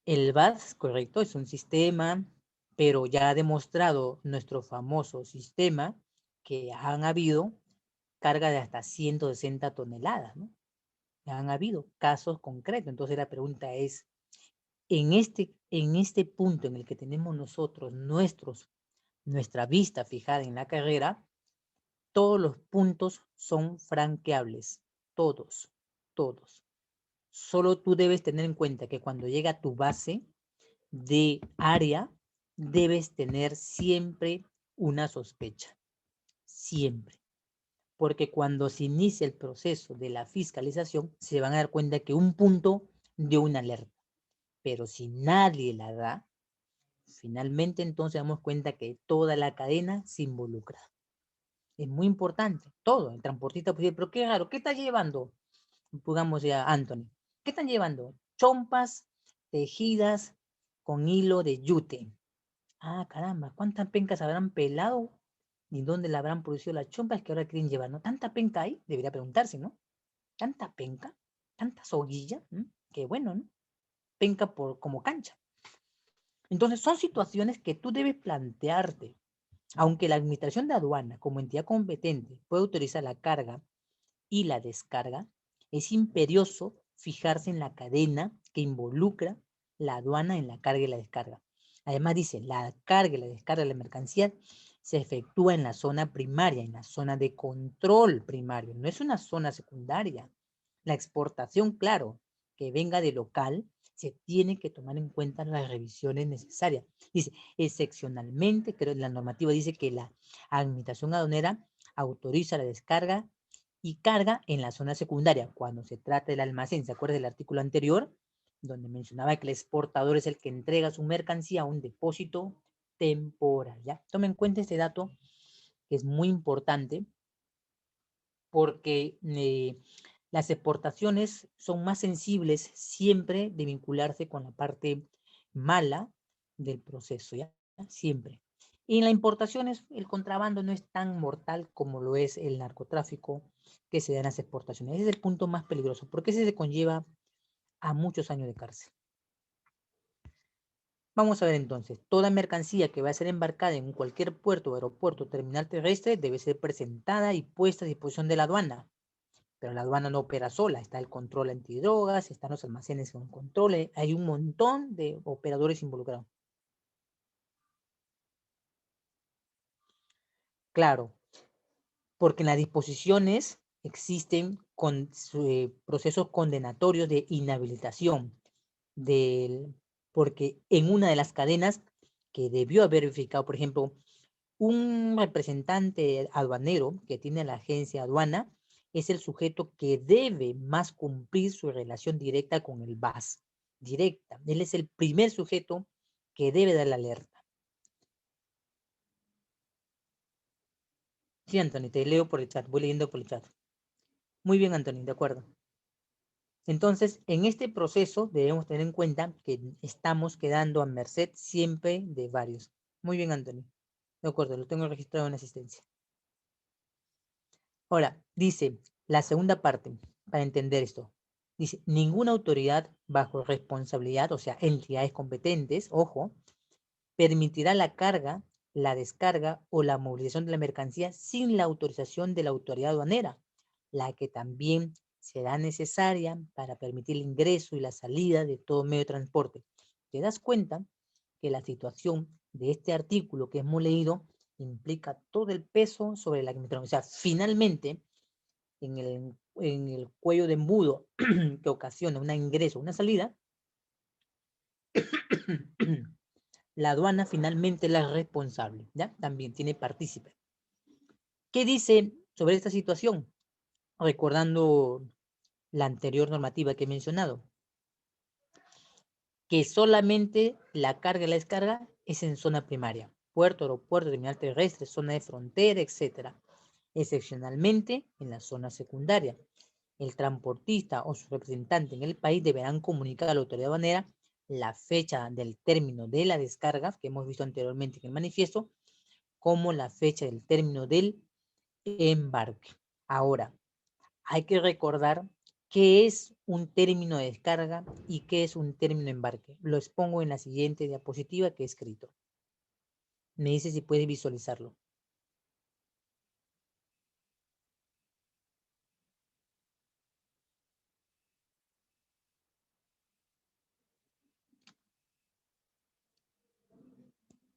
El VAS, correcto, es un sistema, pero ya ha demostrado nuestro famoso sistema que han habido carga de hasta 160 toneladas, ¿no? Ya han habido casos concretos. Entonces la pregunta es, en este punto en el que tenemos nosotros nuestra vista fijada en la carrera, todos los puntos son franqueables, todos, todos. Solo tú debes tener en cuenta que cuando llega tu base de área, debes tener siempre una sospecha, siempre. Porque cuando se inicia el proceso de la fiscalización, se van a dar cuenta que un punto dio una alerta. Pero si nadie la da, finalmente entonces damos cuenta que toda la cadena se involucra. Es muy importante, todo. El transportista puede decir, pero qué raro, ¿qué está llevando? Pongamos ya Anthony. ¿Qué están llevando? Chompas tejidas con hilo de yute. Ah, caramba, ¿cuántas pencas habrán pelado? ¿Y dónde la habrán producido las chompas que ahora quieren llevar? ¿No? ¿Tanta penca hay? Debería preguntarse, ¿no? ¿Tanta penca? ¿Tanta soguilla? Qué bueno, ¿no? Penca como cancha. Entonces, son situaciones que tú debes plantearte. Aunque la Administración de Aduana, como entidad competente, puede autorizar la carga y la descarga, es imperioso fijarse en la cadena que involucra la aduana en la carga y la descarga. Además dice, la carga y la descarga de la mercancía se efectúa en la zona primaria, en la zona de control primario, no es una zona secundaria. La exportación, claro, que venga de local, se tiene que tomar en cuenta las revisiones necesarias. Dice, excepcionalmente, creo que la normativa dice que la administración aduanera autoriza la descarga y carga en la zona secundaria, cuando se trata del almacén. ¿Se acuerda del artículo anterior? Donde mencionaba que el exportador es el que entrega su mercancía a un depósito temporal. ¿Ya? Tomen en cuenta este dato, que es muy importante, porque las exportaciones son más sensibles siempre de vincularse con la parte mala del proceso, ¿ya? Siempre. Y en la importación el contrabando no es tan mortal como lo es el narcotráfico que se da en las exportaciones. Ese es el punto más peligroso, porque ese se conlleva a muchos años de cárcel. Vamos a ver entonces, toda mercancía que va a ser embarcada en cualquier puerto, aeropuerto o terminal terrestre debe ser presentada y puesta a disposición de la aduana. Pero la aduana no opera sola, está el control antidrogas, están los almacenes con control, hay un montón de operadores involucrados. Claro, porque en las disposiciones existen procesos condenatorios de inhabilitación, porque en una de las cadenas que debió haber verificado, por ejemplo, un representante aduanero que tiene la agencia aduana es el sujeto que debe más cumplir su relación directa con el VAS, directa. Él es el primer sujeto que debe dar la alerta. Sí, Anthony, te leo por el chat, voy leyendo por el chat. Muy bien, Anthony, de acuerdo. Entonces, en este proceso debemos tener en cuenta que estamos quedando a merced siempre de varios. Muy bien, Anthony. De acuerdo, lo tengo registrado en asistencia. Ahora, dice la segunda parte, para entender esto. Dice, ninguna autoridad bajo responsabilidad, o sea, entidades competentes, ojo, permitirá la carga, la descarga o la movilización de la mercancía sin la autorización de la autoridad aduanera, la que también será necesaria para permitir el ingreso y la salida de todo medio de transporte. ¿Te das cuenta que la situación de este artículo que hemos leído implica todo el peso sobre la administración? O sea, finalmente, en el cuello de embudo que ocasiona un ingreso, una salida, la aduana finalmente es la responsable, ¿ya? También tiene partícipe. ¿Qué dice sobre esta situación? Recordando la anterior normativa que he mencionado, que solamente la carga y la descarga es en zona primaria, puerto, aeropuerto, terminal terrestre, zona de frontera, etc. Excepcionalmente en la zona secundaria. El transportista o su representante en el país deberán comunicar a la autoridad aduanera la fecha del término de la descarga, que hemos visto anteriormente en el manifiesto, como la fecha del término del embarque. Ahora, hay que recordar qué es un término de descarga y qué es un término de embarque. Lo expongo en la siguiente diapositiva que he escrito. Me dice si puedes visualizarlo.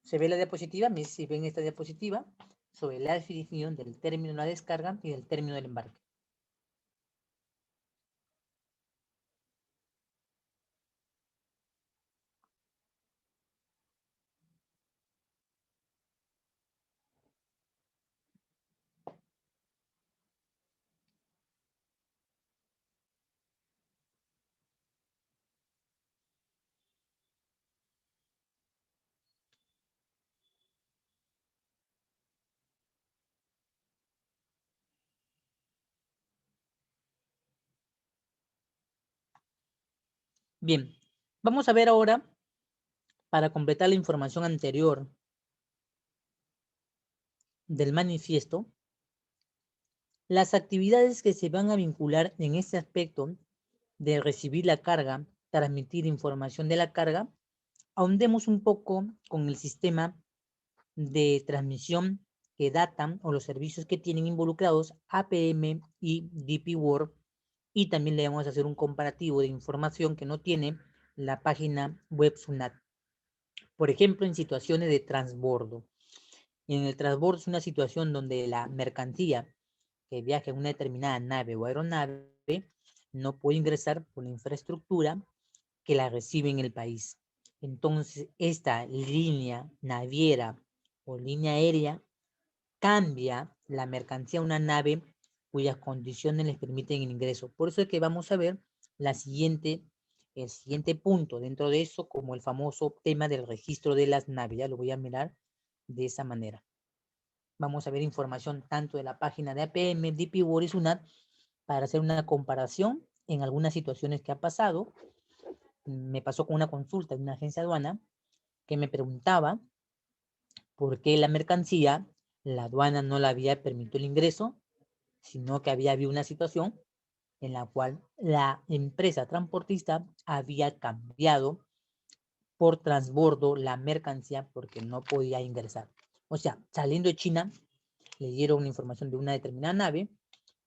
¿Se ve la diapositiva? Me dice si ven esta diapositiva sobre la definición del término de la descarga y del término del embarque. Bien, vamos a ver ahora, para completar la información anterior del manifiesto, las actividades que se van a vincular en este aspecto de recibir la carga, transmitir información de la carga. Ahondemos un poco con el sistema de transmisión que datan o los servicios que tienen involucrados APM y DP World, y también le vamos a hacer un comparativo de información que no tiene la página web SUNAT. Por ejemplo, en situaciones de transbordo. En el transbordo es una situación donde la mercancía que viaja en una determinada nave o aeronave no puede ingresar por la infraestructura que la recibe en el país. Entonces, esta línea naviera o línea aérea cambia la mercancía a una nave cuyas condiciones les permiten el ingreso. Por eso es que vamos a ver el siguiente punto dentro de eso, como el famoso tema del registro de las naves. Ya lo voy a mirar de esa manera. Vamos a ver información tanto de la página de APM, DP World y SUNAT para hacer una comparación en algunas situaciones que ha pasado. Me pasó con una consulta de una agencia aduana que me preguntaba por qué la mercancía, la aduana no le había permitido el ingreso, sino que había habido una situación en la cual la empresa transportista había cambiado por transbordo la mercancía porque no podía ingresar. O sea, saliendo de China, le dieron información de una determinada nave,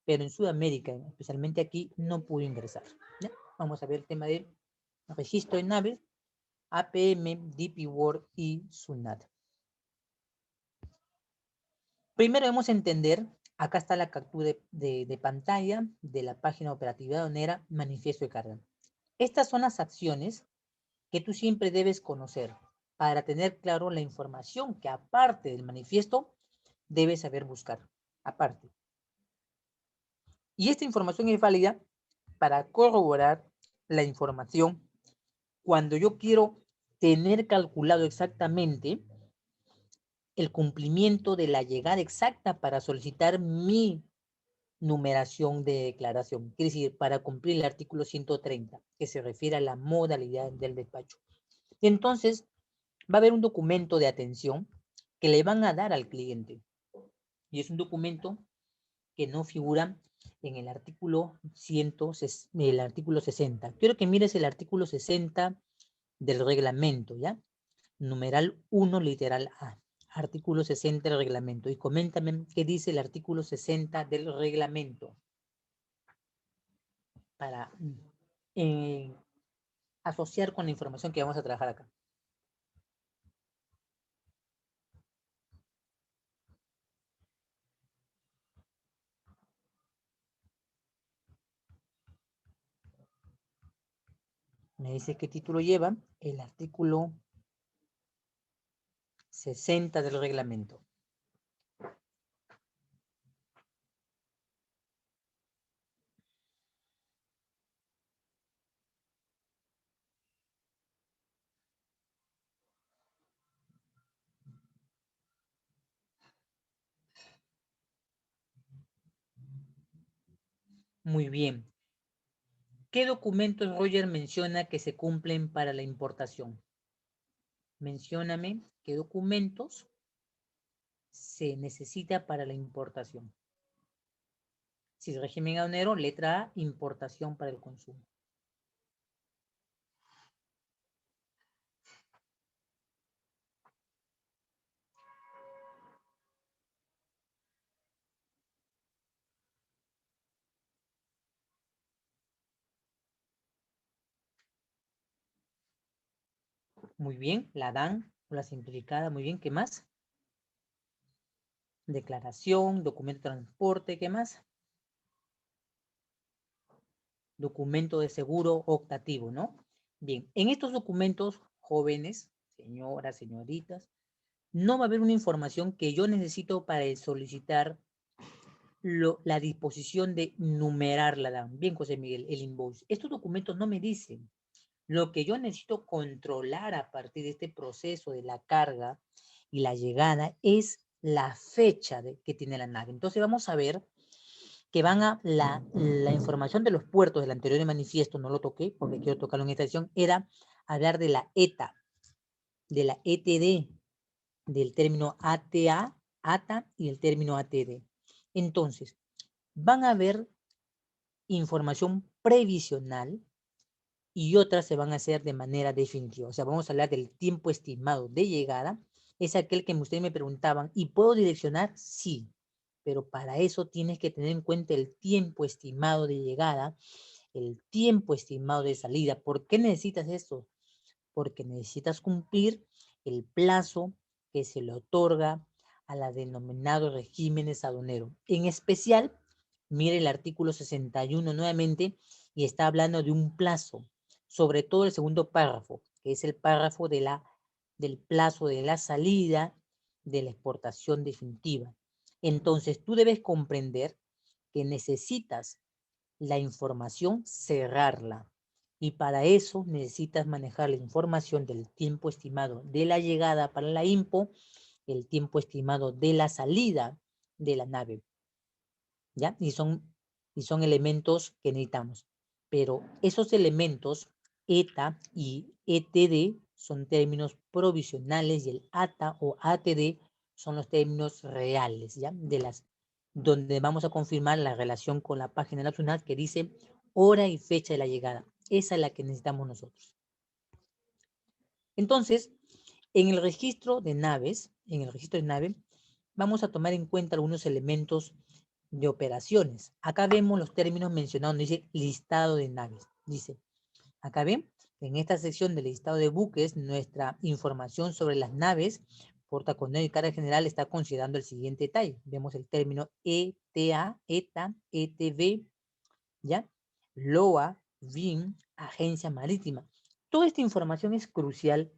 pero en Sudamérica, especialmente aquí, no pudo ingresar. ¿Ya? Vamos a ver el tema del registro de naves, APM, DP World y SUNAT. Primero debemos entender, acá está la captura de pantalla de la página operativa aduanera, manifiesto de carga. Estas son las acciones que tú siempre debes conocer para tener claro la información que aparte del manifiesto debes saber buscar, aparte. Y esta información es válida para corroborar la información cuando yo quiero tener calculado exactamente el cumplimiento de la llegada exacta para solicitar mi numeración de declaración. Quiere decir, para cumplir el artículo 130, que se refiere a la modalidad del despacho. Entonces, va a haber un documento de atención que le van a dar al cliente. Y es un documento que no figura en el artículo 60. Quiero que mires el artículo 60 del reglamento, ¿ya? Numeral 1, literal A. Artículo 60 del reglamento. Y coméntame qué dice el artículo 60 del reglamento. Para asociar con la información que vamos a trabajar acá. Me dice qué título lleva el artículo 60 del reglamento. Muy bien. ¿Qué documentos Roger menciona que se cumplen para la importación? Mencióname qué documentos se necesita para la importación. Si el régimen aduanero, letra A, importación para el consumo. Muy bien, la DAN, la simplificada, muy bien. ¿Qué más? Declaración, documento de transporte, ¿qué más? Documento de seguro optativo, ¿no? Bien, en estos documentos, jóvenes, señoras, señoritas, no va a haber una información que yo necesito para solicitar la disposición de numerar la DAN. Bien, José Miguel, el invoice. Estos documentos no me dicen. Lo que yo necesito controlar a partir de este proceso de la carga y la llegada es la fecha que tiene la nave. Entonces vamos a ver que van a la información de los puertos del anterior manifiesto, no lo toqué porque quiero tocarlo en esta sesión, era hablar de la ETA, de la ETD, del término ATA, ATA y el término ATD. Entonces, van a ver información previsional y otras se van a hacer de manera definitiva. O sea, vamos a hablar del tiempo estimado de llegada. Es aquel que ustedes me preguntaban, ¿y puedo direccionar? Sí, pero para eso tienes que tener en cuenta el tiempo estimado de llegada, el tiempo estimado de salida. ¿Por qué necesitas esto? Porque necesitas cumplir el plazo que se le otorga a la denominados regímenes aduaneros. En especial, mire el artículo 61 nuevamente y está hablando de un plazo, sobre todo el segundo párrafo, que es el párrafo del plazo de la salida de la exportación definitiva. Entonces, tú debes comprender que necesitas la información, cerrarla. Y para eso necesitas manejar la información del tiempo estimado de la llegada para la IMPO, el tiempo estimado de la salida de la nave. ¿Ya? Y son elementos que necesitamos. Pero esos elementos, ETA y ETD, son términos provisionales y el ATA o ATD son los términos reales, ¿ya? Donde vamos a confirmar la relación con la página nacional que dice hora y fecha de la llegada. Esa es la que necesitamos nosotros. Entonces, en el registro de naves, vamos a tomar en cuenta algunos elementos de operaciones. Acá vemos los términos mencionados, dice listado de naves. Dice, acá ven, en esta sección del listado de buques, nuestra información sobre las naves, portacontenedor y carga general está considerando el siguiente detalle. Vemos el término ETA, ETA, ETV, ¿ya? LOA, VIN, agencia marítima. Toda esta información es crucial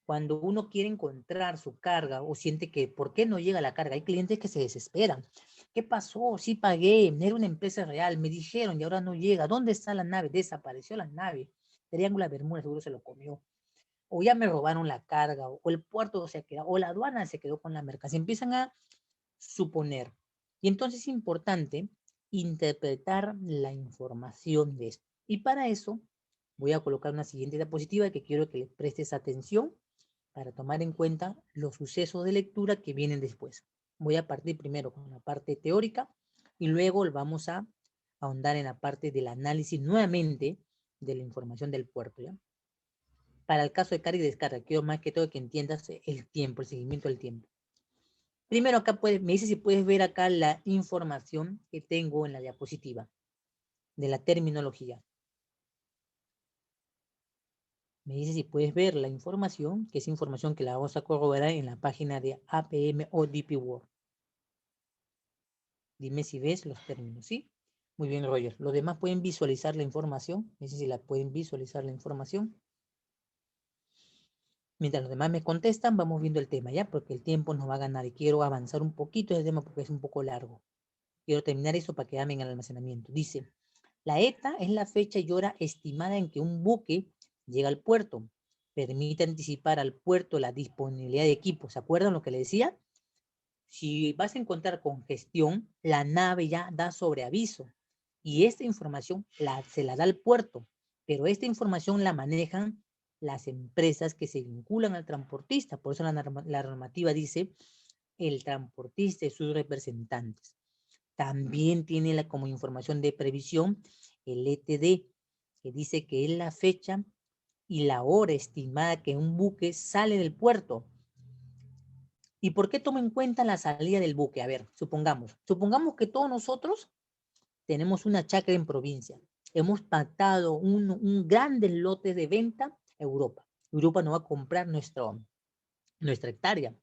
cuando uno quiere encontrar su carga o siente que, ¿por qué no llega la carga? Hay clientes que se desesperan. ¿Qué pasó? Sí pagué, era una empresa real, me dijeron y ahora no llega. ¿Dónde está la nave? Desapareció la nave. Triángulo Bermuda seguro se lo comió. O ya me robaron la carga, o el puerto se quedó, o la aduana se quedó con la mercancía. Empiezan a suponer. Y entonces es importante interpretar la información de esto. Y para eso voy a colocar una siguiente diapositiva que quiero que le prestes atención para tomar en cuenta los sucesos de lectura que vienen después. Voy a partir primero con la parte teórica Y luego vamos a ahondar en la parte del análisis nuevamente de la información del puerto, ¿ya? Para el caso de carga y descarga, quiero más que todo que entiendas el tiempo, el seguimiento del tiempo. Primero acá me dice si puedes ver acá la información que tengo en la diapositiva de la terminología. Me dice si puedes ver la información, que es información que la vamos a corroborar en la página de APM o DP World. Dime si ves los términos, ¿sí? Muy bien, Roger. Los demás pueden visualizar la información. Me dice si la pueden visualizar la información. Mientras los demás me contestan, vamos viendo el tema, ¿ya? Porque el tiempo nos va a ganar y quiero avanzar un poquito en el tema porque es un poco largo. Quiero terminar eso para que amen el almacenamiento. Dice, la ETA es la fecha y hora estimada en que un buque llega al puerto. Permite anticipar al puerto la disponibilidad de equipos. ¿Se acuerdan lo que le decía? Si vas a encontrar congestión, la nave ya da sobreaviso. Y esta información se la da al puerto. Pero esta información la manejan las empresas que se vinculan al transportista. Por eso la normativa dice el transportista y sus representantes. También tiene como información de previsión el ETD, que dice que es la fecha y la hora estimada que un buque sale del puerto. ¿Y por qué tomo en cuenta la salida del buque? A ver, supongamos que todos nosotros tenemos una chacra en provincia. Hemos pactado un grande lote de venta a Europa. Europa no va a comprar nuestra hectárea,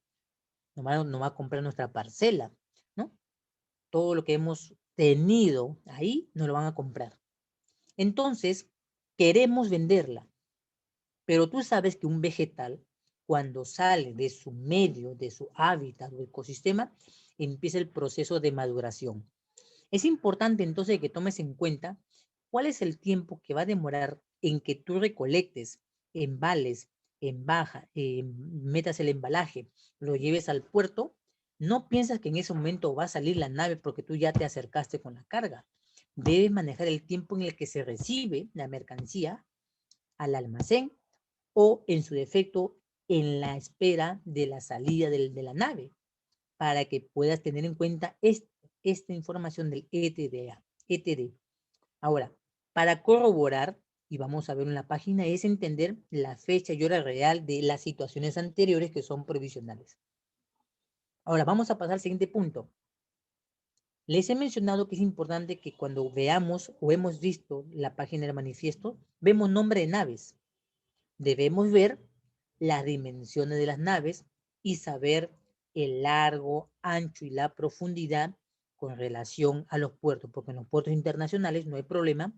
no va a comprar nuestra parcela, ¿no? Todo lo que hemos tenido ahí no lo van a comprar. Entonces, queremos venderla, pero tú sabes que un vegetal, cuando sale de su medio, de su hábitat o ecosistema, empieza el proceso de maduración. Es importante entonces que tomes en cuenta cuál es el tiempo que va a demorar en que tú recolectes, embales, metas el embalaje, lo lleves al puerto. No piensas que en ese momento va a salir la nave porque tú ya te acercaste con la carga. Debes manejar el tiempo en el que se recibe la mercancía al almacén o, en su defecto, en la espera de la salida de la nave, para que puedas tener en cuenta esta información del ETD. Ahora, para corroborar, y vamos a ver en la página, es entender la fecha y hora real de las situaciones anteriores que son provisionales. Ahora, vamos a pasar al siguiente punto. Les he mencionado que es importante que cuando veamos o hemos visto la página del manifiesto, vemos nombre de naves. Debemos ver las dimensiones de las naves y saber el largo, ancho y la profundidad con relación a los puertos, porque en los puertos internacionales no hay problema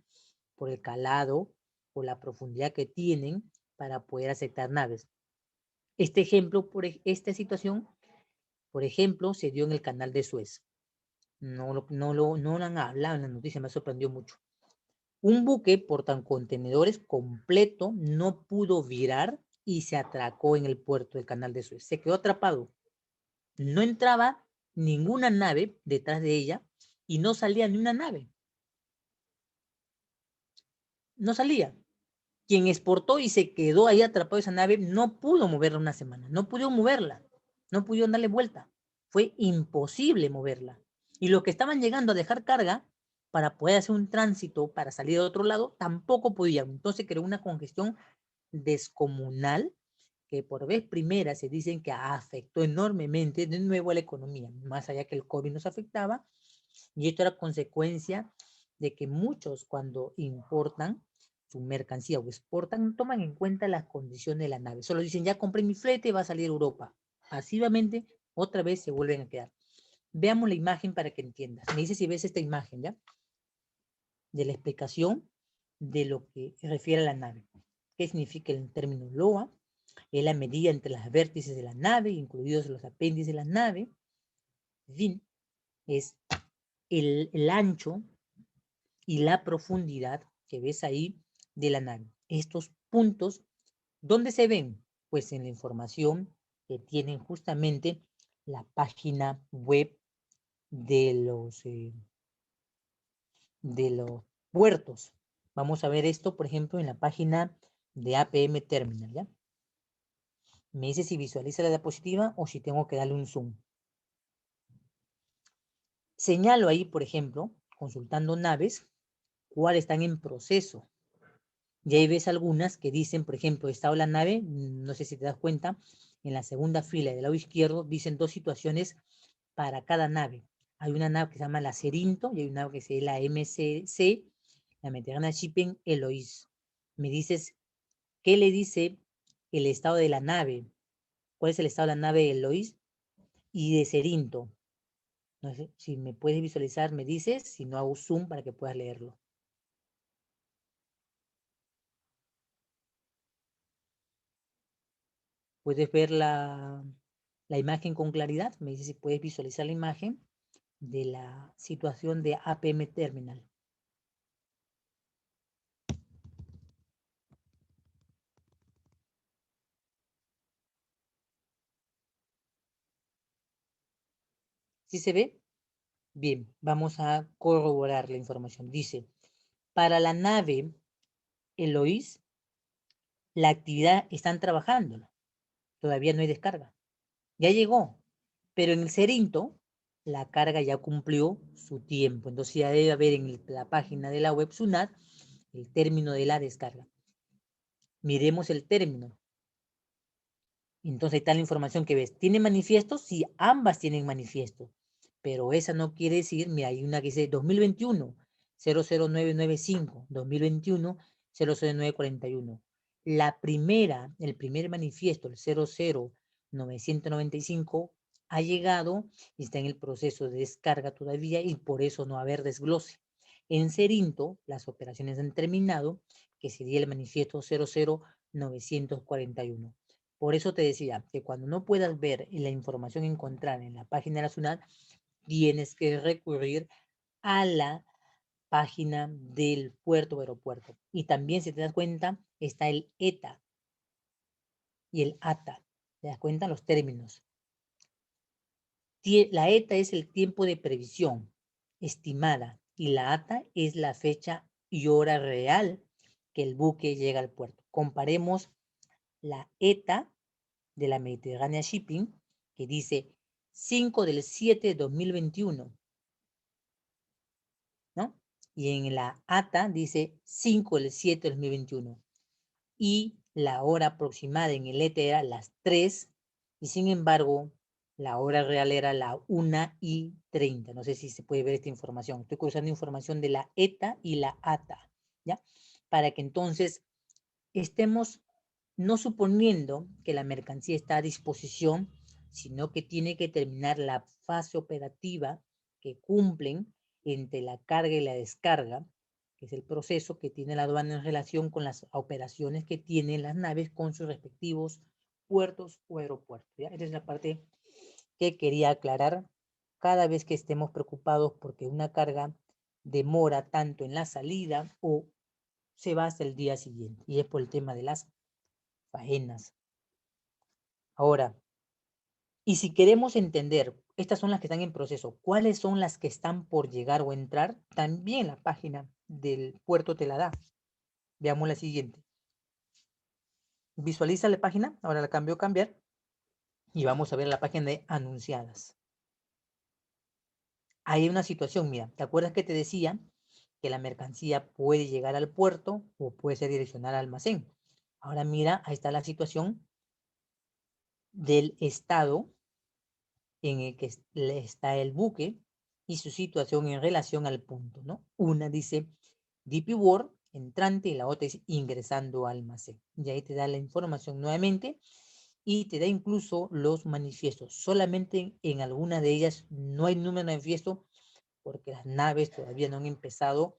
por el calado o la profundidad que tienen para poder aceptar naves. Este ejemplo, esta situación, por ejemplo, se dio en el canal de Suez. No lo han hablado en la noticia, me sorprendió mucho. Un buque portacontenedores completo no pudo virar y se atracó en el puerto del canal de Suez. Se quedó atrapado. No entraba ninguna nave detrás de ella y no salía ni una nave. No salía. Quien exportó y se quedó ahí atrapado esa nave no pudo moverla una semana. No pudo moverla. No pudieron darle vuelta. Fue imposible moverla. Y los que estaban llegando a dejar carga para poder hacer un tránsito para salir de otro lado, tampoco podían. Entonces creó una congestión descomunal que por vez primera se dicen que afectó enormemente de nuevo a la economía, más allá que el COVID nos afectaba. Y esto era consecuencia de que muchos cuando importan su mercancía o exportan, no toman en cuenta las condiciones de la nave. Solo dicen, ya compré mi flete, va a salir a Europa. Pasivamente, otra vez se vuelven a quedar. Veamos la imagen para que entiendas. Me dice si ves esta imagen, ¿ya? De la explicación de lo que refiere a la nave. ¿Qué significa el término LOA? Es la medida entre las vértices de la nave, incluidos los apéndices de la nave. En fin, es el ancho y la profundidad que ves ahí de la nave. Estos puntos, ¿dónde se ven? Pues en la información que tienen justamente la página web de los puertos. Vamos a ver esto, por ejemplo, en la página de APM Terminal, ¿ya? Me dice si visualiza la diapositiva o si tengo que darle un zoom. Señalo ahí, por ejemplo, consultando naves, cuáles están en proceso. Y ahí ves algunas que dicen, por ejemplo, estado la nave, no sé si te das cuenta, en la segunda fila del lado izquierdo dicen 2 situaciones para cada nave. Hay una nave que se llama la Cerinto y hay una nave que se llama la MCC, la Mediterranean Shipping Eloise. Me dices, ¿qué le dice el estado de la nave? ¿Cuál es el estado de la nave de Eloise y de Cerinto? No sé, si me puedes visualizar, me dices, si no hago zoom para que puedas leerlo. ¿Puedes ver la imagen con claridad? Me dices si puedes visualizar la imagen de la situación de APM Terminal. ¿Sí se ve? Bien, vamos a corroborar la información. Dice, para la nave Eloise, la actividad están trabajando. Todavía no hay descarga. Ya llegó, pero en el Cerinto, la carga ya cumplió su tiempo. Entonces ya debe haber en la página de la web SUNAT el término de la descarga. Miremos el término. Entonces ahí está la información que ves. ¿Tiene manifiesto? Sí, ambas tienen manifiesto. Pero esa no quiere decir, mira, hay una que dice 2021, 00995, 2021, 00941. La primera, el primer manifiesto, el 00995, ha llegado y está en el proceso de descarga todavía y por eso no va a haber desglose. En Cerinto, las operaciones han terminado, que sería el manifiesto 00941. Por eso te decía que cuando no puedas ver la información encontrada en la página de la SUNAT, tienes que recurrir a la página del puerto o aeropuerto. Y también, si te das cuenta, está el ETA y el ATA. ¿Te das cuenta? Los términos. La ETA es el tiempo de previsión estimada y la ATA es la fecha y hora real que el buque llega al puerto. Comparemos la ETA de la Mediterranean Shipping, que dice 5 del 7 de 2021, ¿no? Y en la ATA dice 5 del 7 de 2021. Y la hora aproximada en el ETA era las 3, y sin embargo, la hora real era la 1:30. No sé si se puede ver esta información. Estoy cruzando información de la ETA y la ATA, ¿ya? Para que entonces estemos no suponiendo que la mercancía está a disposición, sino que tiene que terminar la fase operativa que cumplen entre la carga y la descarga, que es el proceso que tiene la aduana en relación con las operaciones que tienen las naves con sus respectivos puertos o aeropuertos. ¿Ya? Esa es la parte que quería aclarar cada vez que estemos preocupados porque una carga demora tanto en la salida o se va hasta el día siguiente. Y es por el tema de las faenas. Ahora, y si queremos entender, estas son las que están en proceso, ¿cuáles son las que están por llegar o entrar? También la página del puerto te la da. Veamos la siguiente. Visualiza la página, ahora la cambio a cambiar y vamos a ver la página de anunciadas. Hay una situación, mira, ¿te acuerdas que te decía que la mercancía puede llegar al puerto o puede ser direccionada al almacén? Ahora mira, ahí está la situación del estado en el que está el buque y su situación en relación al punto, ¿no? Una dice DP World, entrante, y la otra es ingresando al almacén. Y ahí te da la información nuevamente y te da incluso los manifiestos. Solamente en alguna de ellas no hay número de manifiesto porque las naves todavía no han empezado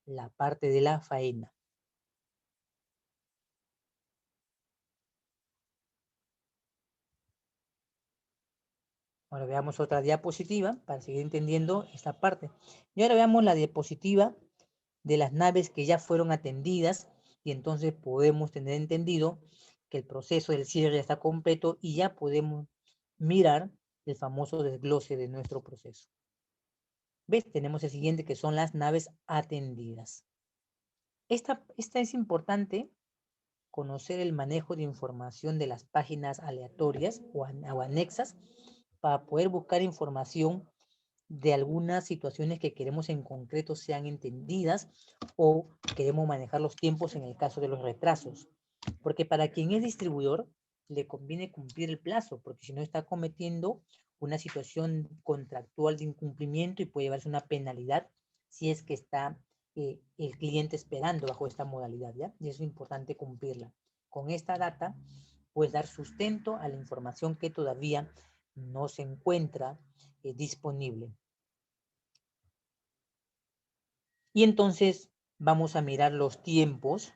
la parte de la faena. Ahora veamos otra diapositiva para seguir entendiendo esta parte. Y ahora veamos la diapositiva de las naves que ya fueron atendidas y entonces podemos tener entendido que el proceso del cierre ya está completo y ya podemos mirar el famoso desglose de nuestro proceso. ¿Ves? Tenemos el siguiente que son las naves atendidas. Esta es importante conocer el manejo de información de las páginas aleatorias o anexas para poder buscar información de algunas situaciones que queremos en concreto sean entendidas o queremos manejar los tiempos en el caso de los retrasos. Porque para quien es distribuidor le conviene cumplir el plazo, porque si no está cometiendo una situación contractual de incumplimiento y puede llevarse una penalidad si es que está el cliente esperando bajo esta modalidad, ¿ya? Y es importante cumplirla. Con esta data puedes dar sustento a la información que todavía no se encuentra disponible. Y entonces vamos a mirar los tiempos,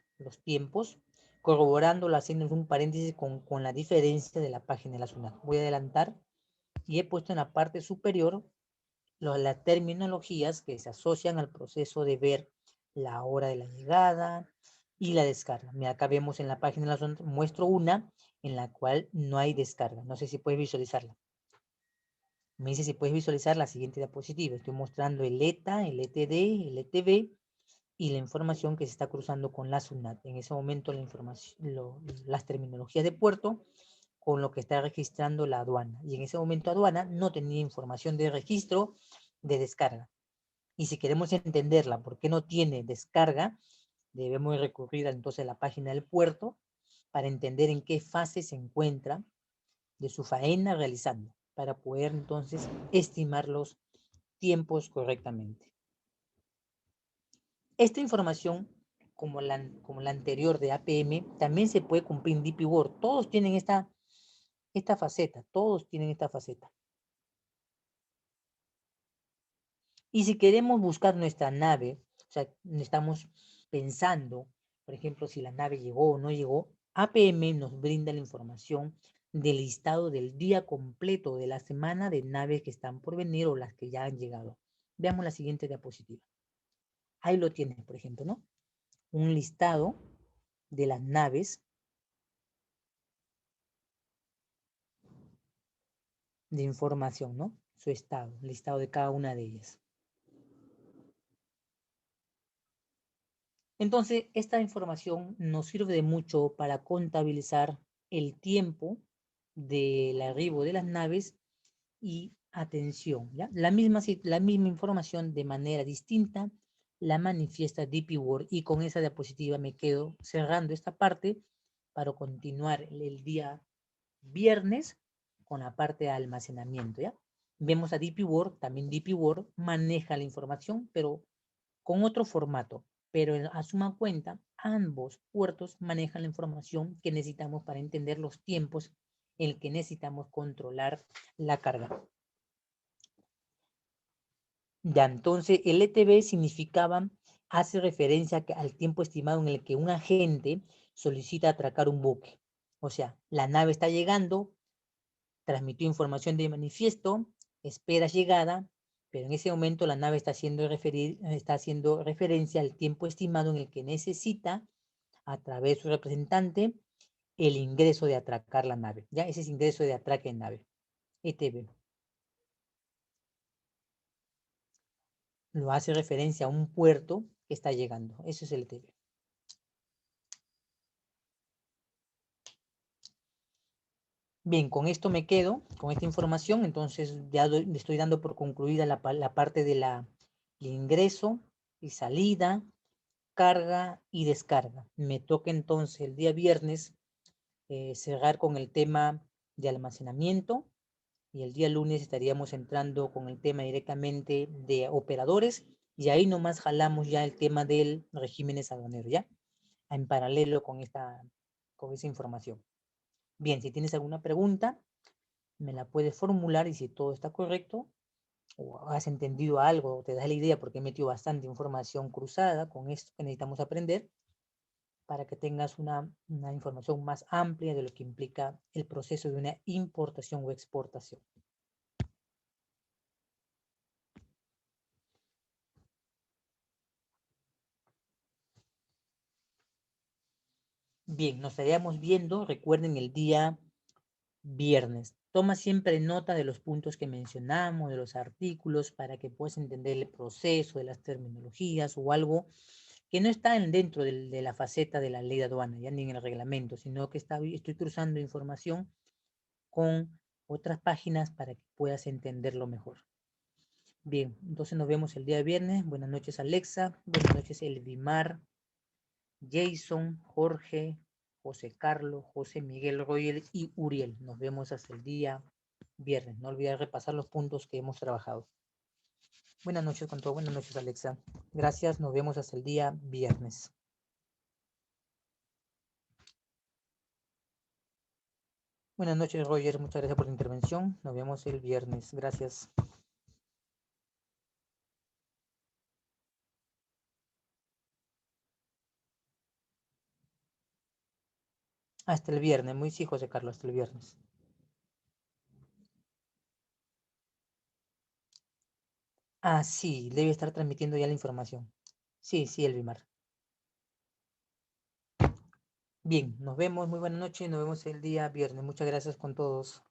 corroborándola, haciendo un paréntesis con la diferencia de la página de la SUNAT. Voy a adelantar y he puesto en la parte superior las terminologías que se asocian al proceso de ver la hora de la llegada y la descarga. Mira, acá vemos en la página de la SUNAT, muestro una en la cual no hay descarga. No sé si puedes visualizarla. Me dice si puedes visualizar la siguiente diapositiva. Estoy mostrando el ETA, el ETD, el ETB y la información que se está cruzando con la SUNAT. En ese momento la información, las terminologías de puerto con lo que está registrando la aduana. Y en ese momento aduana no tenía información de registro de descarga. Y si queremos entenderla, ¿por qué no tiene descarga? Debemos recurrir entonces a la página del puerto para entender en qué fase se encuentra de su faena realizando, para poder entonces estimar los tiempos correctamente. Esta información, como la anterior de APM, también se puede cumplir en DP World. Todos tienen esta faceta, todos tienen esta faceta. Y si queremos buscar nuestra nave, o sea, estamos pensando, por ejemplo, si la nave llegó o no llegó, APM nos brinda la información del listado del día completo de la semana de naves que están por venir o las que ya han llegado. Veamos la siguiente diapositiva. Ahí lo tienes, por ejemplo, ¿no? Un listado de las naves de información, ¿no? Su estado, el listado de cada una de ellas. Entonces, esta información nos sirve de mucho para contabilizar el tiempo del arribo de las naves y atención, ¿ya? La misma información de manera distinta la manifiesta DP World y con esa diapositiva me quedo cerrando esta parte para continuar el día viernes con la parte de almacenamiento, ¿ya? Vemos a DP World, también DP World maneja la información, pero con otro formato, pero a suma cuenta, ambos puertos manejan la información que necesitamos para entender los tiempos en el que necesitamos controlar la carga. Ya, entonces el ETB significaba, hace referencia al tiempo estimado en el que un agente solicita atracar un buque. O sea, la nave está llegando, transmitió información de manifiesto, espera llegada, pero en ese momento la nave está haciendo referencia al tiempo estimado en el que necesita, a través de su representante, el ingreso de atracar la nave. Ya, ese es ingreso de atraque en nave, ETB. Lo hace referencia a un puerto que está llegando. Eso es el ETB. Bien, con esto me quedo, con esta información, entonces ya le estoy dando por concluida la parte de el ingreso y salida, carga y descarga. Me toca entonces el día viernes cerrar con el tema de almacenamiento y el día lunes estaríamos entrando con el tema directamente de operadores y ahí nomás jalamos ya el tema del regímenes aduaneros, ¿ya? En paralelo con esa información. Bien, si tienes alguna pregunta, me la puedes formular y si todo está correcto o has entendido algo o te das la idea porque he metido bastante información cruzada con esto que necesitamos aprender para que tengas una información más amplia de lo que implica el proceso de una importación o exportación. Bien, nos estaríamos viendo, recuerden, el día viernes. Toma siempre nota de los puntos que mencionamos, de los artículos, para que puedas entender el proceso, de las terminologías o algo que no está dentro de la faceta de la ley de aduana, ya ni en el reglamento, sino que estoy cruzando información con otras páginas para que puedas entenderlo mejor. Bien, entonces nos vemos el día viernes. Buenas noches, Alexa. Buenas noches, Elvimar, Jason, Jorge, José Carlos, José Miguel, Royel y Uriel. Nos vemos hasta el día viernes. No olvides repasar los puntos que hemos trabajado. Buenas noches con todo. Buenas noches, Alexa. Gracias. Nos vemos hasta el día viernes. Buenas noches, Roger. Muchas gracias por la intervención. Nos vemos el viernes. Gracias. Hasta el viernes. Muy sí, José Carlos. Hasta el viernes. Ah, sí. Debe estar transmitiendo ya la información. Sí, sí, Elvimar. Bien, nos vemos. Muy buena noche. Nos vemos el día viernes. Muchas gracias con todos.